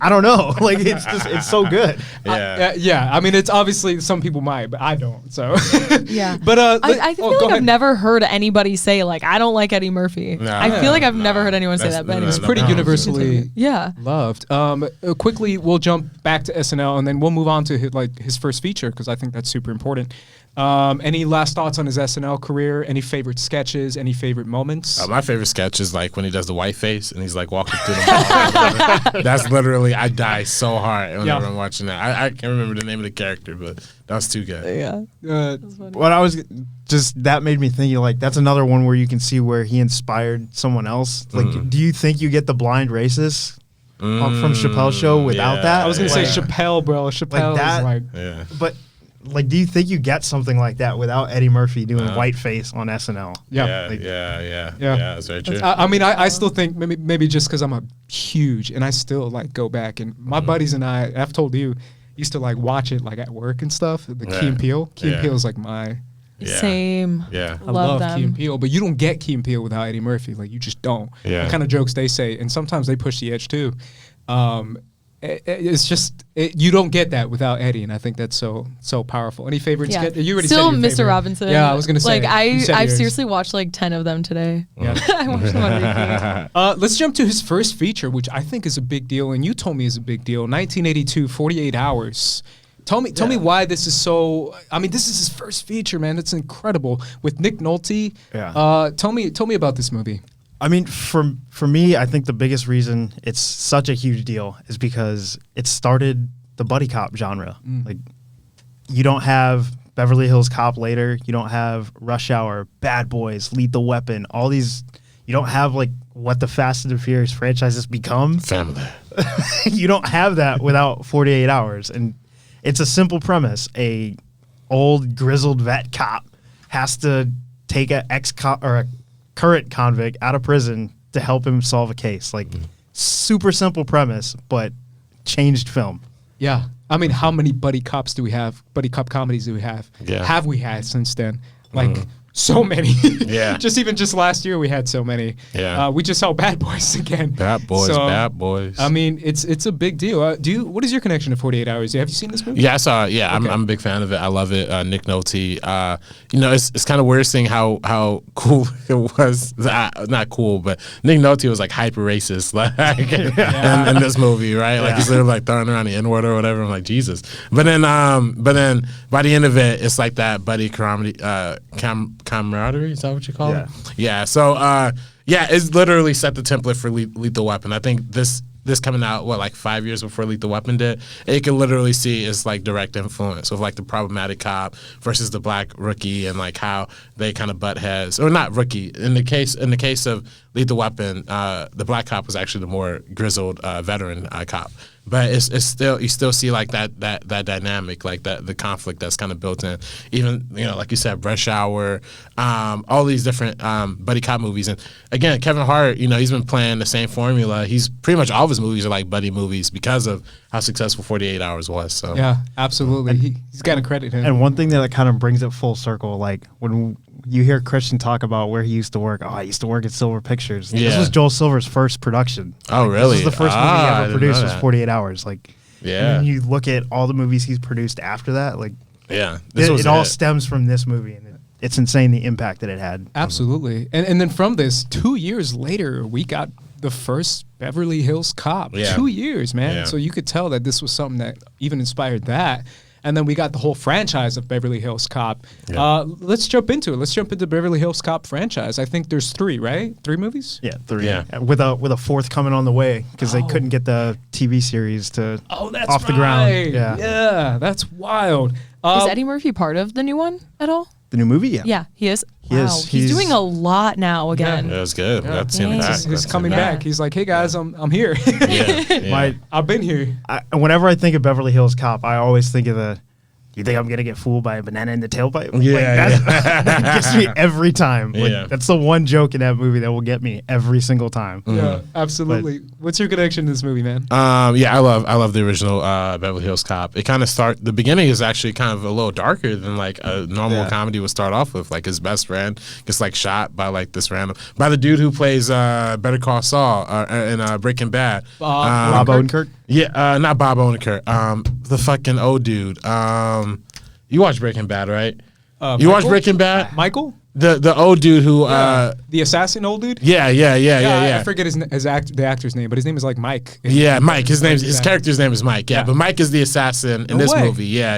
I don't know. Like, it's just, it's so good. I mean, it's obviously some people might, but I don't. So But I feel like I've never heard anybody say like, I don't like Eddie Murphy. I feel like I've never heard anyone say that. But it's pretty universally loved. Quickly, we'll jump back to SNL and then we'll move on to his first feature because I think that's super important. Any last thoughts on his SNL career? Any favorite sketches? Any favorite moments? My favorite sketch is like when he does the white face and he's like walking through the mall. That's literally, I die so hard whenever I'm watching that. I can't remember the name of the character, but that was too good. Yeah. What I was just, that made me think, like, that's another one where you can see where he inspired someone else. Like, do you think you get the blind racist from Chappelle's show without that? I was gonna say Chappelle, bro. Chappelle is like, but. Like, do you think you get something like that without Eddie Murphy doing whiteface on SNL? Yeah, that's very true. I mean, I still think maybe just because I'm a huge, and I still like go back, and my buddies and I've told you, used to like watch it like at work and stuff. The Key and Peele. Key and Peele is like my same. Yeah, I love Key and Peele, but you don't get Key and Peele without Eddie Murphy. Like, you just don't. Yeah, the kind of jokes they say, and sometimes they push the edge too. It's just you don't get that without Eddie, and I think that's so powerful. Any favorites? You already still said your Mr. favorite. Robinson. Yeah, I was gonna say. Like, I've seriously watched like 10 of them today. Yeah, I watched them on repeat. Let's jump to his first feature, which I think is a big deal, and you told me is a big deal. 1982, 48 Hours. Tell me why this is so. I mean, this is his first feature, man. It's incredible with Nick Nolte. Yeah. Tell me about this movie. I mean, for me, I think the biggest reason it's such a huge deal is because it started the buddy cop genre. Like, you don't have Beverly Hills Cop later. You don't have Rush Hour, Bad Boys, Lethal Weapon, all these. You don't have, like, what the Fast and the Furious franchise has become. Family. You don't have that without 48 Hours. And it's a simple premise. A old, grizzled vet cop has to take a current convict out of prison to help him solve a case. Like, super simple premise, but changed film. Yeah. I mean, how many buddy cops do we have? Buddy cop comedies do we have? Yeah. Have we had since then? Like, so many. Yeah. just last year we had so many. Yeah. We just saw Bad Boys again. Bad Boys. I mean, it's a big deal. What is your connection to 48 Hours? Have you seen this movie? Yeah, I saw it. Yeah, okay. I'm a big fan of it. I love it. Nick Nolte. It's kind of weird seeing how cool it was. Not cool, but Nick Nolte was like hyper racist, like in this movie, right? Like, he's literally like throwing around the N-word or whatever. I'm like, Jesus. But then by the end of it, it's like that buddy comedy, camaraderie, is that what you call it? Yeah. So it's literally set the template for Lethal Weapon. I think this this coming out like 5 years before Lethal Weapon did, and you can literally see it's like direct influence of like the problematic cop versus the black rookie, and like how they kind of butt heads, or not rookie. In the case of Lethal Weapon, the black cop was actually the more grizzled veteran cop. But it's still, you still see like that dynamic, like the conflict that's kind of built in. Even, like you said, Rush Hour, all these different buddy cop movies. And again, Kevin Hart, he's been playing the same formula. He's pretty much all of his movies are like buddy movies because of how successful 48 Hours was. So yeah, absolutely. He's got to credit him. And one thing that kind of brings it full circle, like when you hear Christian talk about where he used to work. I used to work at Silver Pictures. Yeah. This was Joel Silver's first production. Oh, really? This was the first movie he ever produced was 48 Hours. Like, yeah. And you look at all the movies he's produced after that, like, yeah, it all stems from this movie, and it's insane the impact that it had. Absolutely. And then from this, 2 years later, we got the first Beverly Hills Cop. Yeah. 2 years, man. Yeah. So you could tell that this was something that even inspired that. And then we got the whole franchise of Beverly Hills Cop. Yeah. Let's jump into it. Let's jump into Beverly Hills Cop franchise. I think there's 3, right? 3 movies? Yeah, 3. Yeah. With a 4th coming on the way because they couldn't get the TV series to off the ground. Yeah, that's wild. Is Eddie Murphy part of the new one at all? The new movie? Yeah. Yeah, he is. He is. He's doing a lot now again. Yeah, it's good. Yeah. That's him back. He's coming back. He's like, hey guys, I'm here. Yeah. I've been here. Whenever I think of Beverly Hills Cop, I always think of the, you think I'm going to get fooled by a banana in the tailpipe? Yeah, that gets me every time. Yeah. That's the one joke in that movie that will get me every single time. Yeah, absolutely. What's your connection to this movie, man? Yeah, I love the original Beverly Hills Cop. It kind of the beginning is actually kind of a little darker than like a normal comedy would start off with. Like his best friend gets like shot by like this by the dude who plays Better Call Saul in Breaking Bad. Bob Odenkirk? Yeah, not Bob Odenkirk. The fucking old dude. You watch Breaking Bad, right? You watch Breaking Bad? Michael? The old dude who the assassin old dude? Yeah. I forget the actor's name, but his name is like Mike. Yeah, Mike. His character's name is Mike. Yeah, but Mike is the assassin in this movie. Yeah.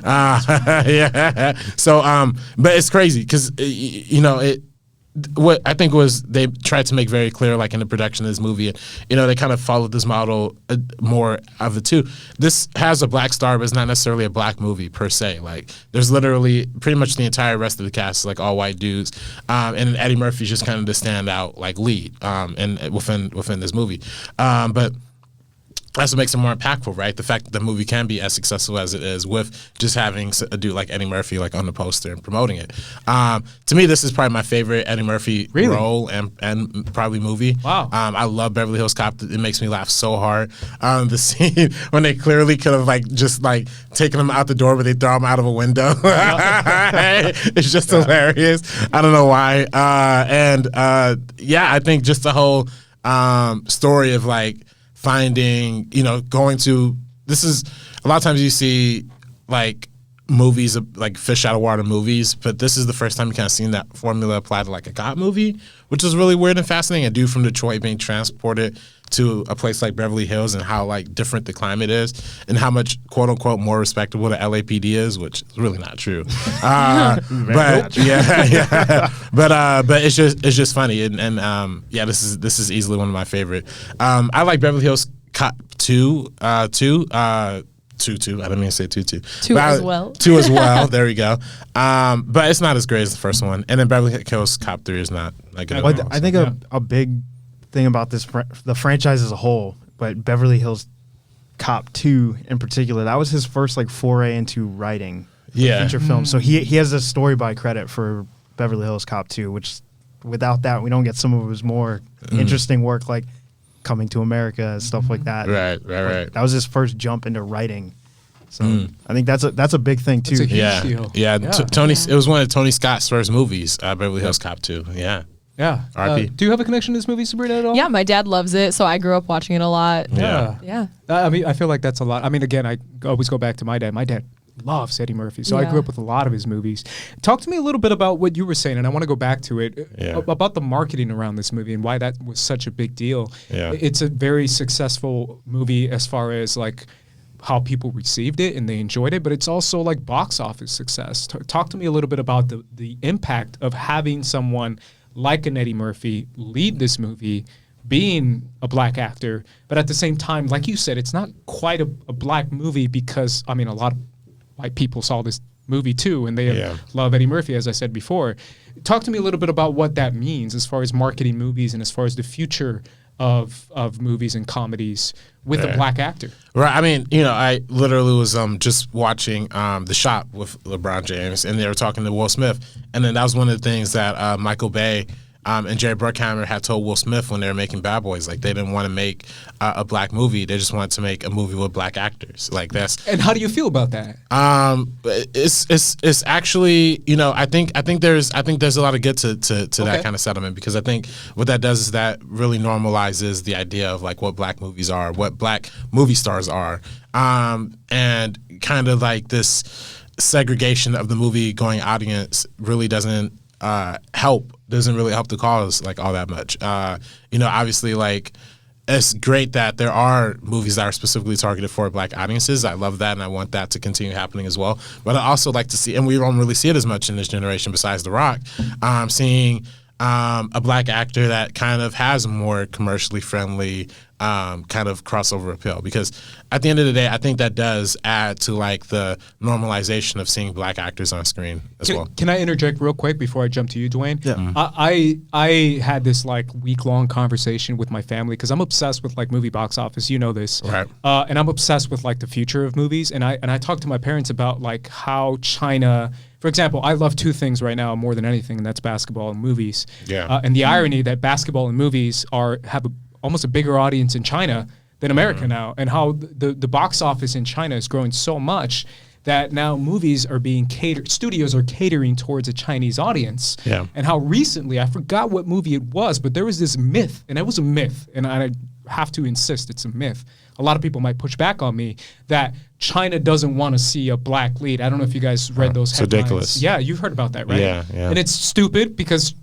Yeah. So but it's crazy because what I think was they tried to make very clear, like in the production of this movie, they kind of followed this model more of the two. This has a black star, but it's not necessarily a black movie per se. Like there's literally pretty much the entire rest of the cast is like all white dudes, and Eddie Murphy's just kind of the standout like lead, and within this movie, but. That's what makes it more impactful, right? The fact that the movie can be as successful as it is with just having a dude like Eddie Murphy like on the poster and promoting it. To me, this is probably my favorite Eddie Murphy role and probably movie. Wow. I love Beverly Hills Cop. It makes me laugh so hard. The scene when they clearly could have like just like taken him out the door, but they throw him out of a window. It's just hilarious. I don't know why. I think just the whole story of like finding, going to, this is a lot of times you see like movies like fish out of water movies, but this is the first time you kind of seen that formula applied to like a cop movie, which is really weird and fascinating. A dude from Detroit being transported to a place like Beverly Hills and how like different the climate is and how much quote unquote more respectable the LAPD is, which is really not true. But but it's just funny and this is easily one of my favorite. I like Beverly Hills Cop 2. I didn't mean to say 2. 2 as well. 2 as well. There we go. But it's not as great as the first one. And then Beverly Hills Cop 3 is not good at all. I think a big thing about the franchise as a whole, but Beverly Hills Cop 2 in particular, that was his first like foray into writing feature film. So he has a story by credit for Beverly Hills Cop 2, which without that we don't get some of his more interesting work like Coming to America and stuff like that. Right. That was his first jump into writing. So I think that's a big thing too. It's a huge deal. Yeah. Tony. It was one of Tony Scott's first movies. Beverly Hills Cop 2. Yeah. Yeah. RP. Do you have a connection to this movie, Sabrina, at all? Yeah, my dad loves it, so I grew up watching it a lot. Yeah. I mean, I feel like that's a lot. I mean, again, I always go back to my dad. My dad loves Eddie Murphy, so I grew up with a lot of his movies. Talk to me a little bit about what you were saying, and I want to go back to it, about the marketing around this movie and why that was such a big deal. Yeah. It's a very successful movie as far as like how people received it and they enjoyed it, but it's also like box office success. Talk to me a little bit about the impact of having someone like an Eddie Murphy lead this movie, being a black actor, but at the same time, like you said, it's not quite a black movie because, I mean, a lot of white people saw this movie too, and they love Eddie Murphy, as I said before. Talk to me a little bit about what that means as far as marketing movies and as far as the future of movies and comedies with a black actor. Right. I mean, you know, I literally was just watching The Shop with LeBron James, and they were talking to Will Smith, and then that was one of the things that Michael Bay and Jerry Bruckheimer had told Will Smith when they were making Bad Boys. Like, they didn't want to make a black movie; they just wanted to make a movie with black actors. Like, that's. And how do you feel about that? It's actually, you know, I think there's a lot of good to that kind of settlement, because I think what that does is that really normalizes the idea of like what black movies are, what black movie stars are, and kind of like this segregation of the movie going audience really doesn't really help the cause like all that much. You know, obviously, like, it's great that there are movies that are specifically targeted for black audiences. I love that, and I want that to continue happening as well. But I also like to see, and we don't really see it as much in this generation besides The Rock, seeing a black actor that kind of has a more commercially friendly kind of crossover appeal, because at the end of the day, I think that does add to like the normalization of seeing black actors on screen as well. Can I interject real quick before I jump to you, Dwayne? Yeah. I had this like week-long conversation with my family because I'm obsessed with like movie box office. You know this, right? And I'm obsessed with like the future of movies. And I talked to my parents about like how China. For example, I love two things right now more than anything, and that's basketball and movies. Yeah. And the irony that basketball and movies have almost a bigger audience in China than America now, and how the box office in China is growing so much that now movies are being catered, studios are catering towards a Chinese audience. Yeah. And how recently, I forgot what movie it was, but there was this myth, and it was a myth, and I have to insist it's a myth. A lot of people might push back on me that China doesn't want to see a black lead. I don't know if you guys read those headlines. It's ridiculous. Yeah, you've heard about that, right? Yeah. And it's stupid because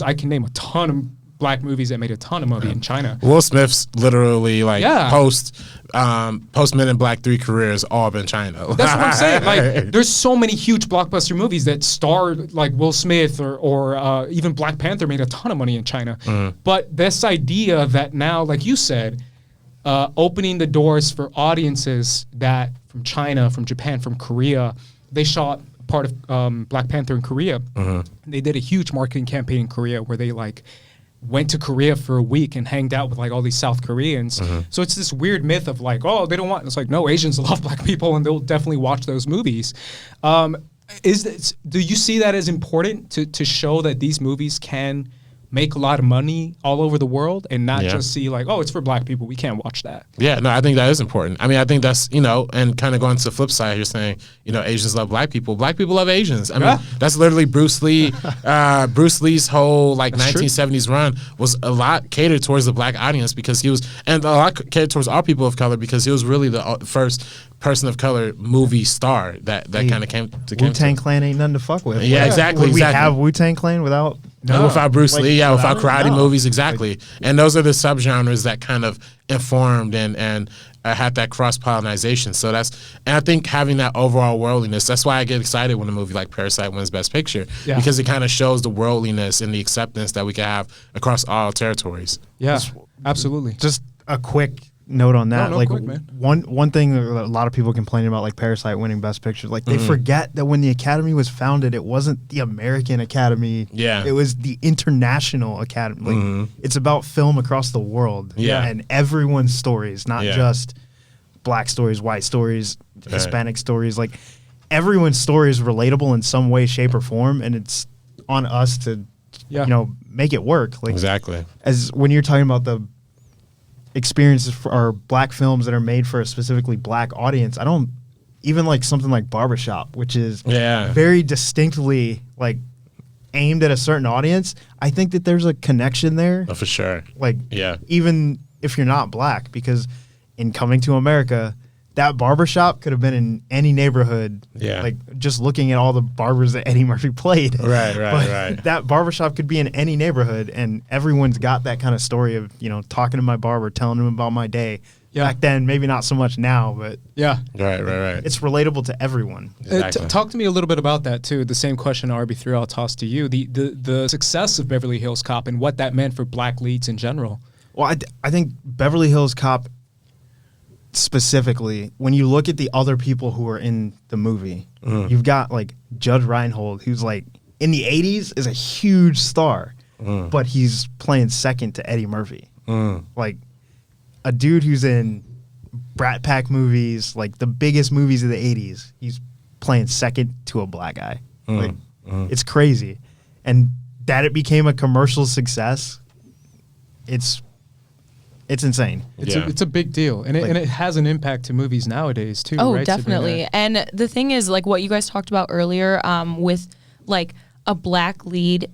I can name a ton of black movies that made a ton of money in China. Will Smith's literally like post Men in Black 3 careers all been China. That's what I'm saying. Like, there's so many huge blockbuster movies that star like Will Smith or even Black Panther made a ton of money in China. But this idea that now, like you said, opening the doors for audiences that from China, from Japan, from Korea, they shot part of Black Panther in Korea. They did a huge marketing campaign in Korea where they like went to Korea for a week and hanged out with like all these South Koreans. So it's this weird myth of like, oh, they don't want. It's like, no, Asians love black people and they'll definitely watch those movies. Do you see that as important to show that these movies can make a lot of money all over the world and not just see like, oh, it's for black people, we can't watch that? Yeah, no, I think that is important. I mean, I think that's, you know, and kind of going to the flip side, you're saying, you know, Asians love black people love Asians. I mean, that's literally Bruce Lee. Bruce Lee's whole like that's 1970s true. Run was a lot catered towards the black audience because he was, and a lot catered towards all people of color because he was really the first person of color movie star that kind of came to Wu-Tang Clan ain't nothing to fuck with. Yeah, exactly. Would we have Wu-Tang Clan without without Bruce Lee, without karate movies, exactly. And those are the subgenres that kind of informed and had that cross-pollination. So and I think having that overall worldliness, that's why I get excited when a movie like Parasite wins Best Picture, because it kind of shows the worldliness and the acceptance that we can have across all territories. Yeah, absolutely. Just a quick note on that. Like, quick, man. one thing that a lot of people complaining about, like Parasite winning Best Picture, like they forget that when the Academy was founded, it wasn't the American Academy. Yeah. It was the International Academy. Like, it's about film across the world. Yeah. And everyone's stories, not just black stories, white stories, Hispanic stories. Like, everyone's story is relatable in some way, shape, or form, and it's on us to, you know, make it work. Like, exactly. As when you're talking about the experiences or black films that are made for a specifically black audience, I don't even like something like Barbershop, which is very distinctly like aimed at a certain audience. I think that there's a connection there. Oh, for sure. Like, even if you're not black, because in Coming to America, that barbershop could have been in any neighborhood. Yeah. Like, just looking at all the barbers that Eddie Murphy played. Right. That barbershop could be in any neighborhood, and everyone's got that kind of story of, you know, talking to my barber, telling him about my day. Yeah. Back then, maybe not so much now, but Right. It's relatable to everyone. Exactly. Talk to me a little bit about that too. The same question, RB3, I'll toss to you. The success of Beverly Hills Cop and what that meant for black leads in general. Well, I think Beverly Hills Cop specifically, when you look at the other people who are in the movie, you've got like Judge Reinhold, who's like in the 80s is a huge star, but he's playing second to Eddie Murphy. Like a dude who's in Brat Pack movies, like the biggest movies of the 80s, he's playing second to a black guy. Like it's crazy. And that it became a commercial success, it's insane. It's a big deal, and it has an impact to movies nowadays too. Oh, right, definitely. Sabrina? And the thing is, like what you guys talked about earlier, with like a black lead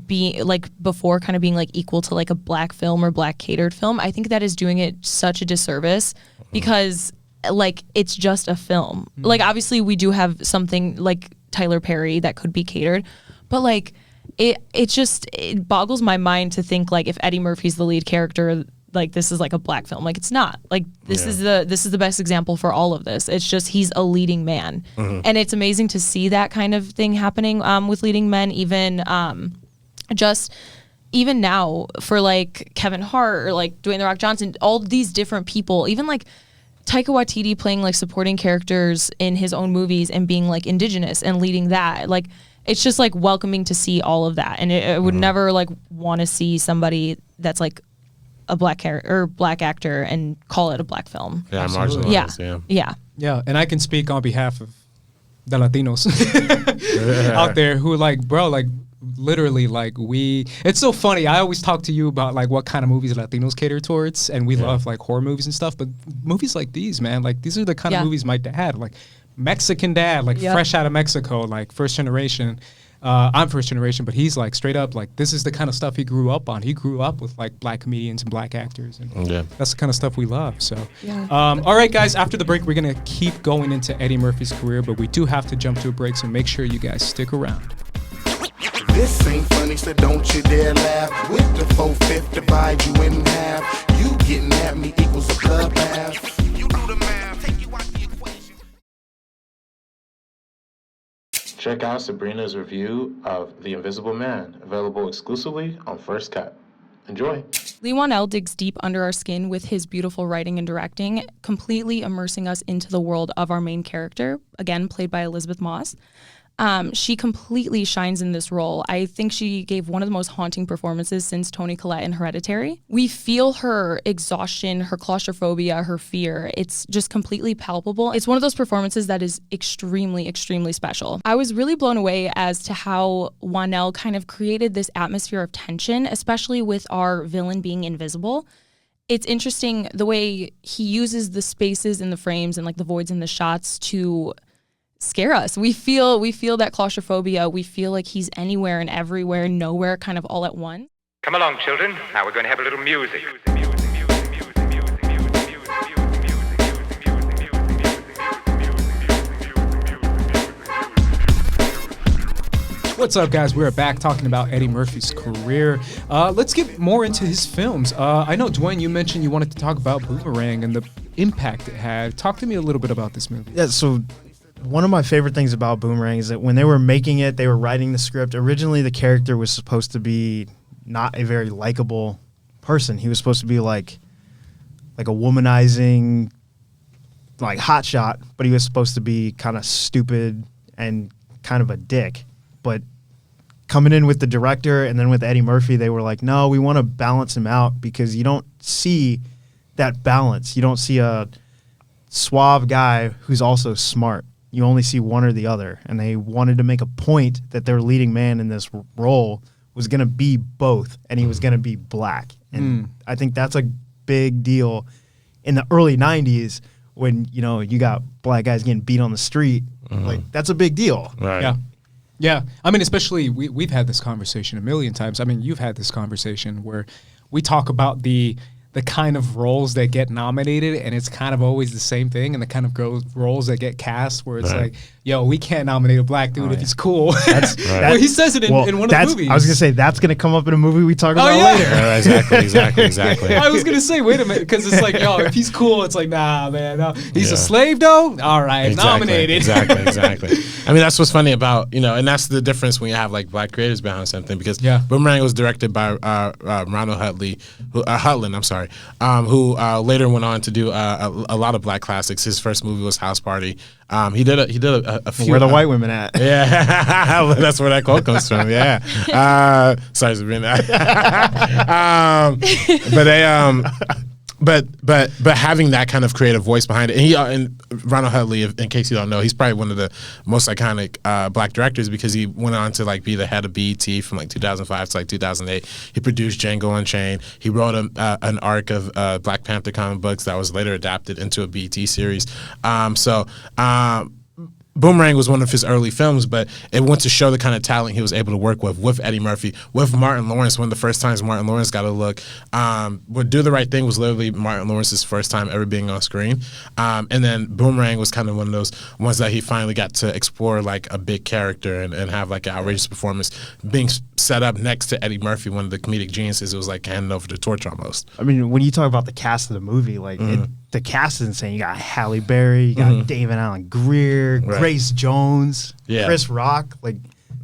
being like before kind of being like equal to like a black film or black catered film. I think that is doing it such a disservice because like it's just a film. Like obviously we do have something like Tyler Perry that could be catered, but like it boggles my mind to think like if Eddie Murphy's the lead character, like this is like a black film. Like it's not. Like this is the best example for all of this. It's just he's a leading man, and it's amazing to see that kind of thing happening with leading men. Even now for like Kevin Hart or like Dwayne "The Rock" Johnson, all these different people, even like Taika Waititi playing like supporting characters in his own movies and being like indigenous and leading that. Like it's just like welcoming to see all of that, and I would never like want to see somebody that's like a black character or black actor and call it a black film. Yeah, marginalized. Yeah. And I can speak on behalf of the Latinos out there who are like, bro, like literally like it's so funny. I always talk to you about like what kind of movies Latinos cater towards, and we love like horror movies and stuff, but movies like these, man, like these are the kind of movies my dad, like Mexican dad, like fresh out of Mexico, like first generation. I'm first generation, but he's like straight up like this is the kind of stuff he grew up on. He grew up with like black comedians and black actors, and that's the kind of stuff we love. So, all right, guys. After the break, we're gonna keep going into Eddie Murphy's career, but we do have to jump to a break, so make sure you guys stick around. This ain't funny, so don't you dare laugh. With the 4/5 divide you in half. You getting at me equals a club laugh. You do the math, take you out the equation. Check out Sabrina's review of The Invisible Man, available exclusively on First Cut. Enjoy. Leigh Whannell digs deep under our skin with his beautiful writing and directing, completely immersing us into the world of our main character, again, played by Elizabeth Moss. She completely shines in this role. I think she gave one of the most haunting performances since Toni Collette in Hereditary. We feel her exhaustion, her claustrophobia, her fear. It's just completely palpable. It's one of those performances that is extremely, extremely special. I was really blown away as to how Whannell kind of created this atmosphere of tension, especially with our villain being invisible. It's interesting the way he uses the spaces in the frames and like the voids in the shots to scare us. We feel that claustrophobia. We feel like he's anywhere and everywhere, nowhere, kind of all at once. Come along, children. Now we're going to have a little music. What's up, guys? We're back talking about Eddie Murphy's career. Let's get more into his films. I know, Dwayne, you mentioned you wanted to talk about Boomerang and the impact it had. Talk to me a little bit about this movie. Yeah, so one of my favorite things about Boomerang is that when they were making it, they were writing the script. Originally, the character was supposed to be not a very likable person. He was supposed to be like a womanizing, like hotshot, but he was supposed to be kind of stupid and kind of a dick. But coming in with the director and then with Eddie Murphy, they were like, no, we want to balance him out because you don't see that balance. You don't see a suave guy who's also smart. You only see one or the other. And they wanted to make a point that their leading man in this role was going to be both, and he was going to be black. And I think that's a big deal in the early 90s when, you know, you got black guys getting beat on the street. Like, that's a big deal. Right. Yeah. Yeah. I mean, especially we've had this conversation a million times. I mean, you've had this conversation where we talk about the the kind of roles that get nominated, and it's kind of always the same thing, and the kind of roles that get cast where it's like, yo, we can't nominate a black dude if he's cool. Well, he says it in one of the movies. I was gonna say that's gonna come up in a movie we talk about later. Exactly. I was gonna say, wait a minute, because it's like, yo, if he's cool, it's like, nah, man, no. He's a slave though. All right, nominated. Exactly. I mean, that's what's funny about, and that's the difference when you have like black creators behind something, because Boomerang was directed by Ronald Hutland, who later went on to do a lot of black classics. His first movie was House Party. He did a few. Where the white women at? Yeah, that's where that quote comes from. Yeah. Sorry, Sabrina. But having that kind of creative voice behind it, and Ronald Hutland, in case you don't know, he's probably one of the most iconic black directors, because he went on to like be the head of BET from like 2005 to like 2008. He produced Django Unchained. He wrote an arc of Black Panther comic books that was later adapted into a BET series. Boomerang was one of his early films, but it went to show the kind of talent he was able to work with Eddie Murphy, with Martin Lawrence. One of the first times Martin Lawrence got a look. What Do the Right Thing was literally Martin Lawrence's first time ever being on screen. And then Boomerang was kind of one of those ones that he finally got to explore like a big character and have like an outrageous performance, being set up next to Eddie Murphy, one of the comedic geniuses. It was like handing over the torch almost. I mean, when you talk about the cast of the movie, like the cast is insane. You got Halle Berry, you got David Allen Greer, Grace Jones, Chris Rock. Like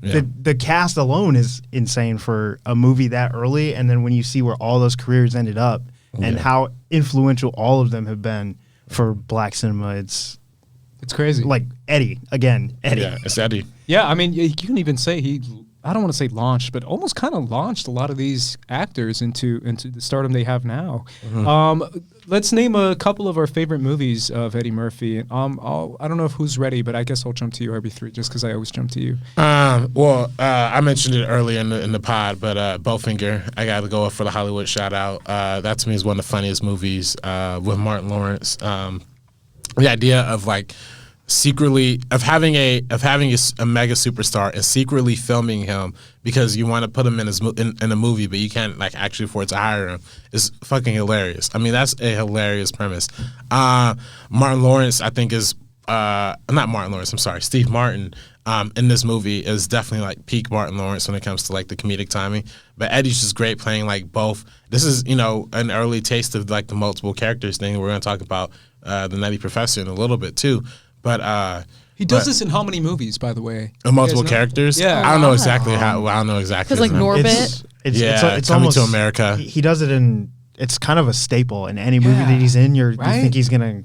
the cast alone is insane for a movie that early. And then when you see where all those careers ended up and how influential all of them have been for black cinema, it's crazy. Like Eddie. Yeah, it's Eddie. Yeah, I mean, you can even say I don't want to say launched, but almost kind of launched a lot of these actors into the stardom they have now. Let's name a couple of our favorite movies of Eddie Murphy. I don't know if who's ready, but I guess I'll jump to you, RB3, just because I always jump to you. I mentioned it earlier in the pod, but Bowfinger, I got to go for the Hollywood shout out. That to me is one of the funniest movies with Martin Lawrence. The idea of like secretly having a mega superstar and secretly filming him because you want to put him in a movie, but you can't like actually afford to hire him is fucking hilarious. I mean, that's a hilarious premise. Martin Lawrence, I think, is not Martin Lawrence. I'm sorry, Steve Martin. In this movie is definitely like peak Martin Lawrence when it comes to like the comedic timing. But Eddie's just great playing like both. This is an early taste of like the multiple characters thing. We're gonna talk about the Nutty Professor in a little bit too. But he does this in how many movies, by the way? Multiple characters? Yeah. I don't know exactly how. I don't know exactly. Because like Norbit. It's Coming almost to America. He does it in. It's kind of a staple in any movie that he's in. You think he's gonna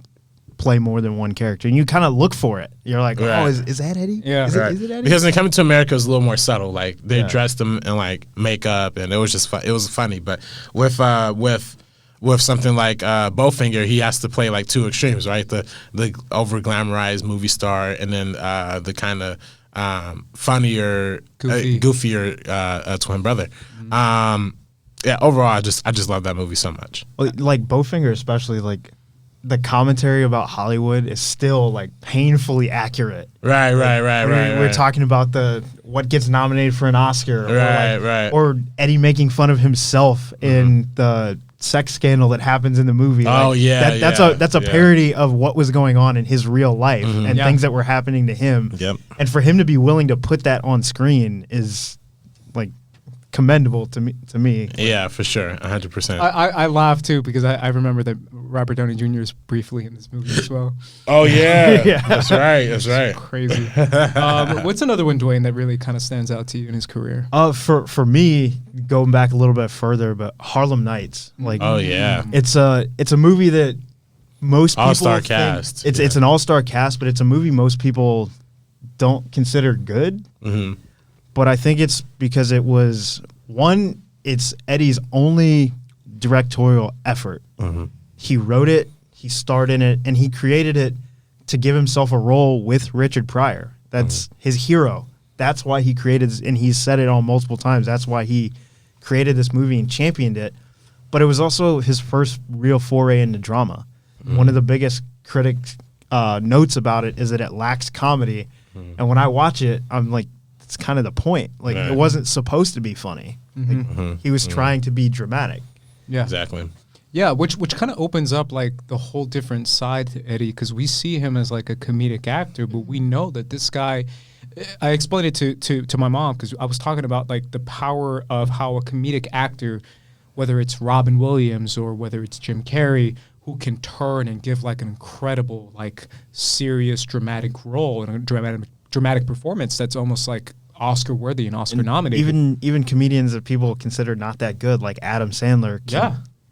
play more than one character, and you kind of look for it. You're like, oh, is that Eddie? Yeah, is it Eddie? Because in Coming to America, it was a little more subtle. Like they dressed him in like makeup, and it was just it was funny. But with something like Bowfinger, he has to play like two extremes, right? The over glamorized movie star, and then the kind of funnier, goofier twin brother. Overall, I just love that movie so much. Like Bowfinger, especially like the commentary about Hollywood is still like painfully accurate. Right. We're talking about what gets nominated for an Oscar, or Eddie making fun of himself in the sex scandal that happens in the movie. That's a parody of what was going on in his real life and things that were happening to him. Yep. And for him to be willing to put that on screen is like commendable to me. Yeah, for sure, 100%. I laugh too because I remember that Robert Downey Jr. is briefly in this movie as well. Oh yeah, that's right. It's crazy. What's another one, Dwayne, that really kind of stands out to you in his career? For me, going back a little bit further, but Harlem Nights. Like, oh yeah, it's a movie that most people all-star think cast. It's an all-star cast, but it's a movie most people don't consider good. Mm-hmm. But I think it's because it's Eddie's only directorial effort. Mm-hmm. He wrote it, he starred in it, and he created it to give himself a role with Richard Pryor. That's his hero. That's why he created this, and he's said it on multiple times. That's why he created this movie and championed it. But it was also his first real foray into drama. One of the biggest critics' notes about it is that it lacks comedy. And when I watch it, I'm like, it's kind of the point. Like, it wasn't supposed to be funny. Like, he was trying to be dramatic. Yeah, exactly. Yeah, which kind of opens up like the whole different side to Eddie, because we see him as like a comedic actor, but we know that this guy. I explained it to my mom because I was talking about like the power of how a comedic actor, whether it's Robin Williams or whether it's Jim Carrey, who can turn and give like an incredible, like serious, dramatic role and a dramatic performance that's almost like Oscar worthy and Oscar nominated. Even comedians that people consider not that good, like Adam Sandler,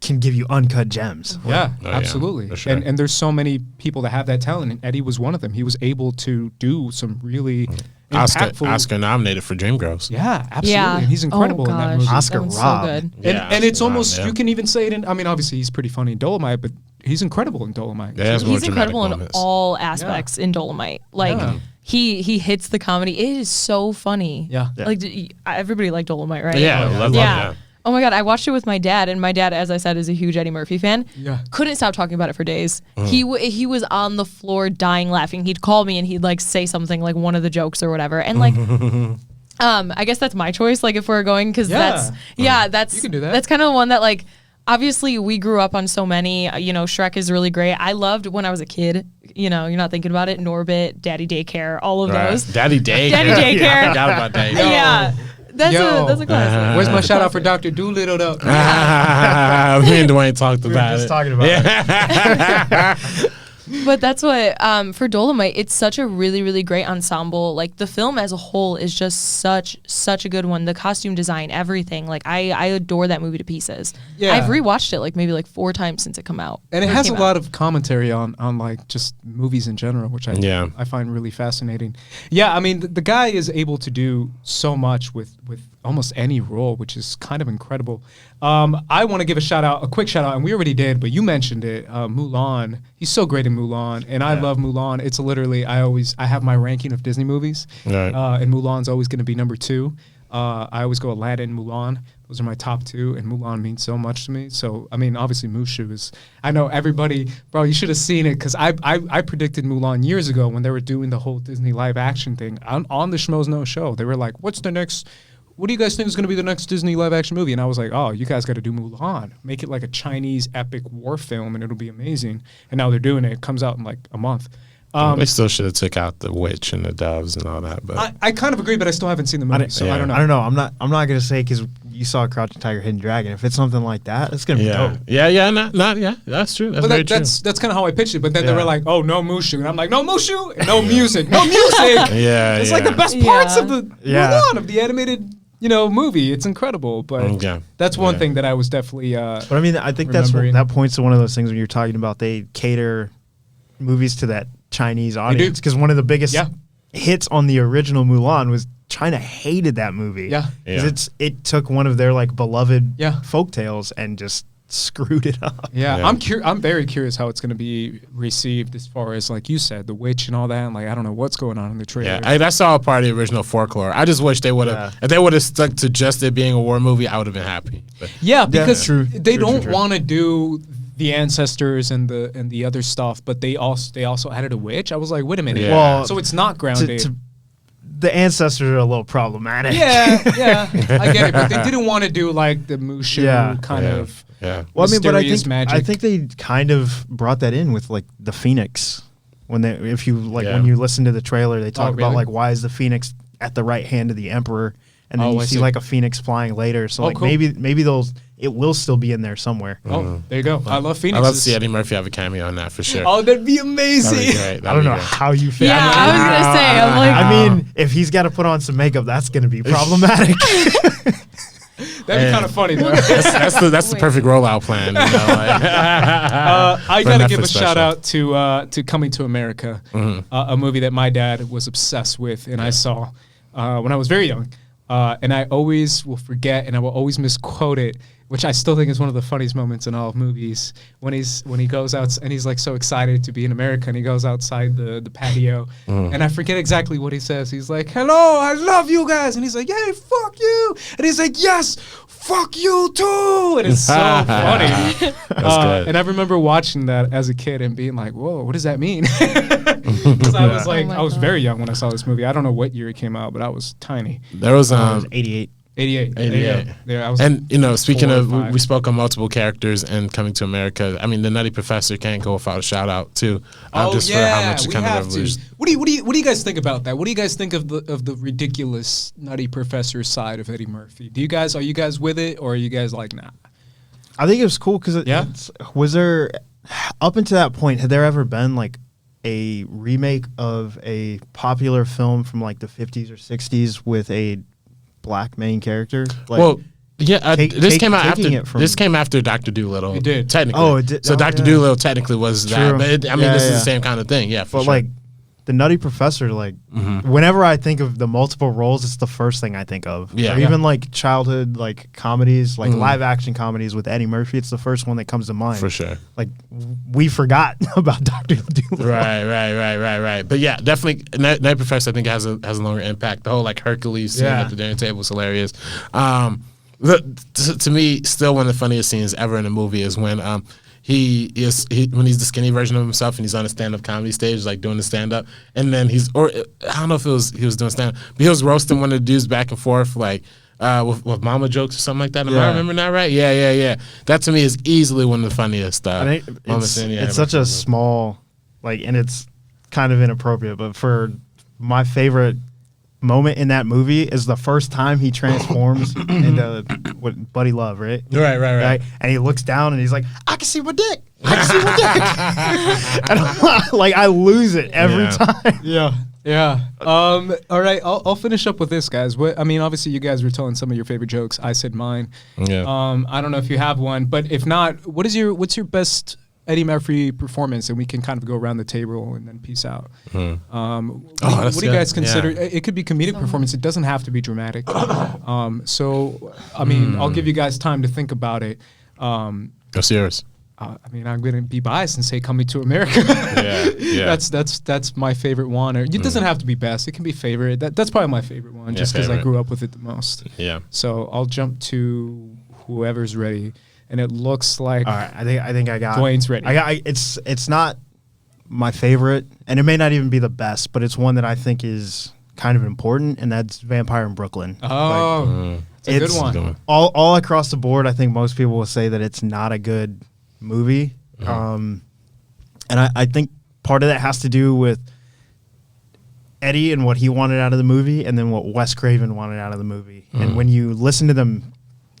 can give you uncut gems. Yeah, Oh, absolutely. for sure. And there's so many people that have that talent, and Eddie was one of them. He was able to do some really impactful. Oscar nominated for Dreamgirls. Yeah, absolutely. Yeah. And he's incredible in that movie. Oscar That one's Rob. so good. And it's almost, yeah. you can even say it in, I mean, obviously he's pretty funny in Dolomite, but he's incredible in Dolomite. Yeah, it's more He's dramatic incredible in moments. all aspects in Dolomite. Like Yeah. he hits the comedy. It is so funny. Yeah. Like everybody liked Dolomite, right? Yeah, I love Yeah. Oh my God, I watched it with my dad, and my dad, as I said, is a huge Eddie Murphy fan. Yeah. Couldn't stop talking about it for days. He was on the floor dying laughing. He'd call me and he'd like say something like one of the jokes or whatever. And like I guess that's my choice, like if we're going, because that's You can do that. That's kind of one that like obviously we grew up on so many, Shrek is really great. I loved when I was a kid, you're not thinking about it, Norbit, Daddy Daycare, all of those. Daddy Daycare. Daddy Daycare. I forgot about Daddy Daycare. Yeah. That's a classic. Where's my shout out for Dr. Doolittle though? Me and Dwayne talked about just it. talking about it. But that's what for Dolomite, it's such a really, really great ensemble. Like the film as a whole is just such a good one. The costume design, everything. Like I adore that movie to pieces. Yeah. I've rewatched it like maybe like 4 times since it come out. And it First has a came lot out. of commentary on like just movies in general, which I find really fascinating. Yeah, I mean the guy is able to do so much with almost any role, which is kind of incredible. I want to give a quick shout out, and we already did, but you mentioned it, Mulan. He's so great in Mulan, and I love Mulan. It's literally, I have my ranking of Disney movies, Right. and Mulan's always going to be number 2. I always go Aladdin, Mulan. Those are my top 2, and Mulan means so much to me. So, I mean, obviously Mushu is, I know everybody, bro, you should have seen it, because I predicted Mulan years ago when they were doing the whole Disney live action thing. On the Schmoes Know show, they were like, what do you guys think is going to be the next Disney live action movie? And I was like, oh, you guys got to do Mulan. Make it like a Chinese epic war film, and it'll be amazing. And now they're doing it. It comes out in like a month. They still should have took out the witch and the doves and all that. But I kind of agree, but I still haven't seen the movie, so I don't know. I don't know. I'm not gonna say because you saw Crouching Tiger, Hidden Dragon. If it's something like that, it's gonna be dope. That's true. That's But very true. that's kind of how I pitched it. But then they Yeah. were like, oh, no Mushu. And I'm like, no Mushu, and no music. No music. Yeah, It's like the best parts of the Mulan, of the animated movie. It's incredible. But that's one thing that I was definitely But I mean, I think remembering. that points to one of those things when you're talking about they cater movies to that Chinese audience, because one of the biggest hits on the original Mulan was China hated that movie. Yeah. 'Cause it took one of their like beloved folk tales and just screwed it up. Yeah. I'm very curious how it's going to be received as far as, like you said, the witch and all that. And like, I don't know what's going on in the trailer. Yeah, that's all part of the original folklore. I just wish they would have, if they would have stuck to just it being a war movie, I would have been happy. But Because True. they True, don't true. want to do the ancestors and the other stuff, but they also added a witch. I was like, wait a minute. Yeah. Well, So it's not grounded. The ancestors are a little problematic. Yeah, I get it, but they didn't want to do like the Mushu kind of. Yeah. Well, I mean, but mysterious magic. I think they kind of brought that in with like the Phoenix when you listen to the trailer, they talk about really? like why is the Phoenix at the right hand of the Emperor, and then Oh, you I see see. like a Phoenix flying later. So like cool. maybe it will still be in there somewhere. Oh, there you go. I love Phoenix. I'd love to see Eddie Murphy have a cameo on that for sure. Oh, that'd be That'd amazing. be great. I don't know how you feel. Yeah, I was gonna say. I'm like, I mean, if he's got to put on some makeup, that's going to be problematic. That'd be kind of funny though. That's the perfect rollout plan. You know, like. I For gotta Netflix give a special. shout out to Coming to America, a movie that my dad was obsessed with, and I saw when I was very young. And I always will forget, and I will always misquote it, which I still think is one of the funniest moments in all of movies. When he goes out and he's like so excited to be in America, and he goes outside the patio, and I forget exactly what he says. He's like, "Hello, I love you guys," and he's like, "Hey, fuck you," and he's like, "Yes, fuck you too," and it's so funny. good. And I remember watching that as a kid and being like, "Whoa, what does that mean?" Because I was my I was God. very young when I saw this movie. I don't know what year it came out, but I was tiny. There was It was 88. 88. 88. Yeah, I was And speaking 4 or of, 5. we spoke on multiple characters and Coming to America. I mean, the Nutty Professor can't go without a shout out too. Just for how much it we kind of have to. revolutionized. What do you guys think about that? What do you guys think of the ridiculous Nutty Professor side of Eddie Murphy? Are you guys with it, or are you guys like, nah? I think it was cool because was there, up until that point, had there ever been like a remake of a popular film from like the 50s or 60s with a black main character? Like, Well, yeah, this came out taking after. it from- This came after Dr. Dolittle. It did. Technically. Oh, it did. So Oh, Dr. yeah. Dolittle technically was that, True. but this Yeah, is yeah. the same kind of thing. Yeah, for But sure. like the Nutty Professor, like whenever I think of the multiple roles, it's the first thing I think of. Yeah. Or Yeah. even like childhood like comedies, like live action comedies with Eddie Murphy. It's the first one that comes to mind. For sure. Like we forgot about Dr. Dolittle. Right. But yeah, definitely. Night Professor, I think has a longer impact. The whole like Hercules scene Yeah. at the dinner table is hilarious. To me, still one of the funniest scenes ever in a movie is when when he's the skinny version of himself and he's on a stand-up comedy stage like doing the stand-up, and then I don't know if he was doing stand-up, but he was roasting one of the dudes back and forth like with mama jokes or something like that. Am I remembering that right? Yeah. That to me is easily one of the funniest I think moments in it's such a small, like, and it's kind of inappropriate, but for my favorite moment in that movie is the first time he transforms into what Buddy Love, right? Right. And he looks down and he's like, I can see my dick. I can see my dick. And I'm like, I lose it every time. Yeah. All right. I'll finish up with this, guys. Obviously, you guys were telling some of your favorite jokes. I said mine. Yeah. I don't know if you have one, but if not, what's your best Eddie Murphy performance? And we can kind of go around the table and then peace out. What do you guys consider? Yeah. It could be comedic performance. It doesn't have to be dramatic. I'll give you guys time to think about it. What's yours? I'm going to be biased and say Coming to America. Yeah. That's my favorite one. Or it doesn't have to be best. It can be favorite. That's probably my favorite one, just because I grew up with it the most. Yeah. So I'll jump to whoever's ready, and it looks like. All right, I think I got. Dwayne's ready. It's not my favorite, and it may not even be the best, but it's one that I think is kind of important, and that's Vampire in Brooklyn. Oh, it's a good one. All across the board, I think most people will say that it's not a good movie, and I think part of that has to do with Eddie and what he wanted out of the movie, and then what Wes Craven wanted out of the movie. And when you listen to them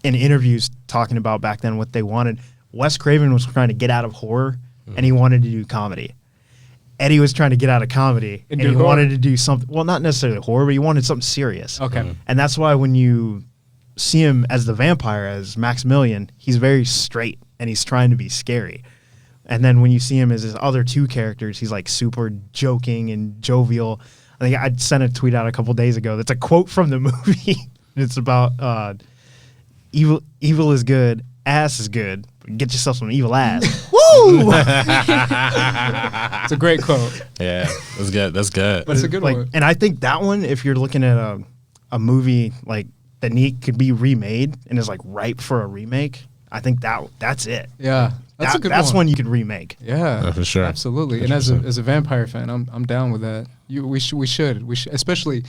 in interviews talking about back then what they wanted, Wes Craven was trying to get out of horror, and he wanted to do comedy. Eddie was trying to get out of comedy, and he wanted to do something, well, not necessarily horror, but he wanted something serious. Okay. And that's why when you see him as the vampire, as Maximilian, he's very straight, and he's trying to be scary. And then when you see him as his other two characters, he's like super joking and jovial. I think I sent a tweet out a couple days ago that's a quote from the movie. It's about evil is good, ass is good. Get yourself some evil ass. Woo! It's a great quote. Yeah, that's good. That's good. But it's a good one. And I think that one, if you're looking at a movie like that could be remade and is like ripe for a remake, I think that's it. Yeah. That's a good one. That's one you could remake. Yeah, for sure. Absolutely. And as a vampire fan, I'm down with that. We should, especially.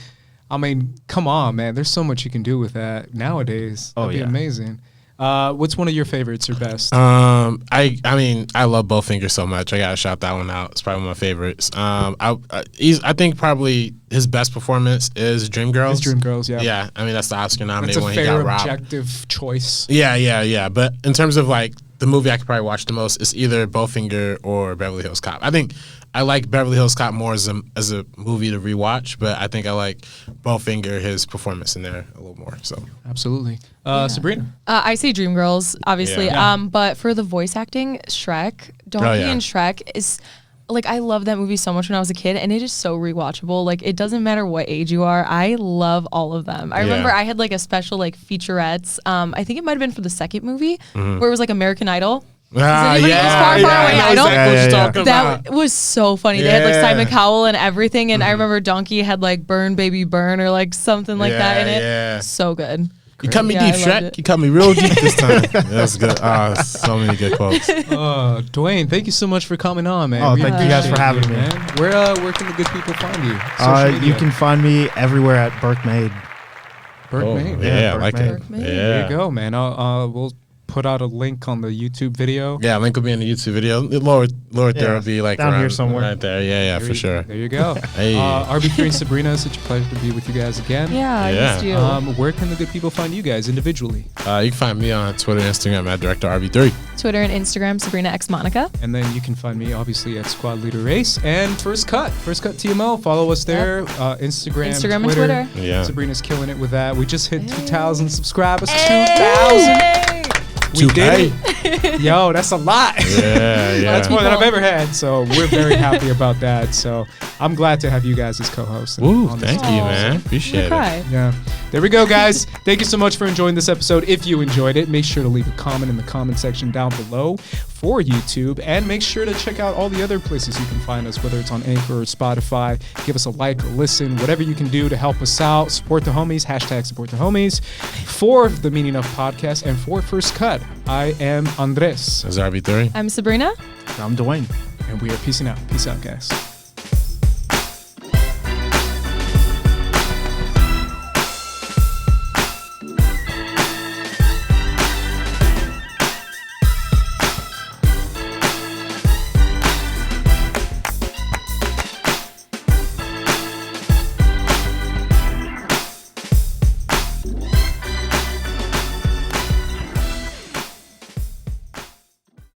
I mean, come on, man. There's so much you can do with that nowadays. That'd be amazing. What's one of your favorites or best? I love Bowfinger so much. I gotta shout that one out. It's probably one of my favorites. I think probably his best performance is Dreamgirls. His Dreamgirls, yeah. Yeah, I mean that's the Oscar nominated That's a when he fair, got robbed. objective choice. Yeah. But in terms of like the movie I could probably watch the most, it's either Bowfinger or Beverly Hills Cop. I think I like Beverly Hills Cop more as a movie to rewatch, but I think I like Bowfinger, his performance in there a little more. So Absolutely. Sabrina? I say Dreamgirls, obviously. Yeah. But for the voice acting, Shrek, Donkey and Shrek is like, I love that movie so much when I was a kid, and it is so rewatchable. Like, it doesn't matter what age you are. I love all of them. I remember I had like a special like featurettes. I think it might have been for the second movie where it was like American Idol. Far Away Idol? That was so funny. They had like Simon Cowell and everything, and I remember Donkey had like Burn Baby Burn or like something like that in it. Yeah. So good. You cut me Yeah, deep, I loved Shrek. it. You cut me real deep this time. That's good. So many good quotes. Dwayne, thank you so much for coming on, man. Oh, We thank you guys for appreciate having you, me. man. Where can the good people find you? Social You media. can find me everywhere at Burke Made. Burke Maine. Yeah, I like it. Burke Maine. Yeah. There you go, man. We'll put out a link on the YouTube video. Yeah, link will be in the YouTube video. Lower there will be like down around, here somewhere. Right there. Yeah, for sure. There you go. Hey. RB3 and Sabrina, such a pleasure to be with you guys again. Yeah, I Yeah. missed you. Where can the good people find you guys individually? You can find me on Twitter and Instagram at Director RB3. Twitter and Instagram, Sabrina X Monica. And then you can find me obviously at Squad Leader Race and First Cut TMO. Follow us there. Instagram and Twitter. Yeah. Sabrina's killing it with that. We just hit 2,000 subscribers. Hey. 2,000. We did it. Yo, that's a lot. Yeah. That's more than I've ever had. So we're very happy about that. So I'm glad to have you guys as co-hosts. Woo, on this thank you, man. Appreciate it. Yeah. There we go, guys. Thank you so much for enjoying this episode. If you enjoyed it, make sure to leave a comment in the comment section down below for YouTube. And make sure to check out all the other places you can find us, whether it's on Anchor or Spotify. Give us a like or listen, whatever you can do to help us out. Support the homies. # support the homies. For the Meaning Of Podcast and for First Cut, I am Andres. That's RB3. I'm Sabrina. I'm Dwayne. And we are peacing out. Peace out, guys.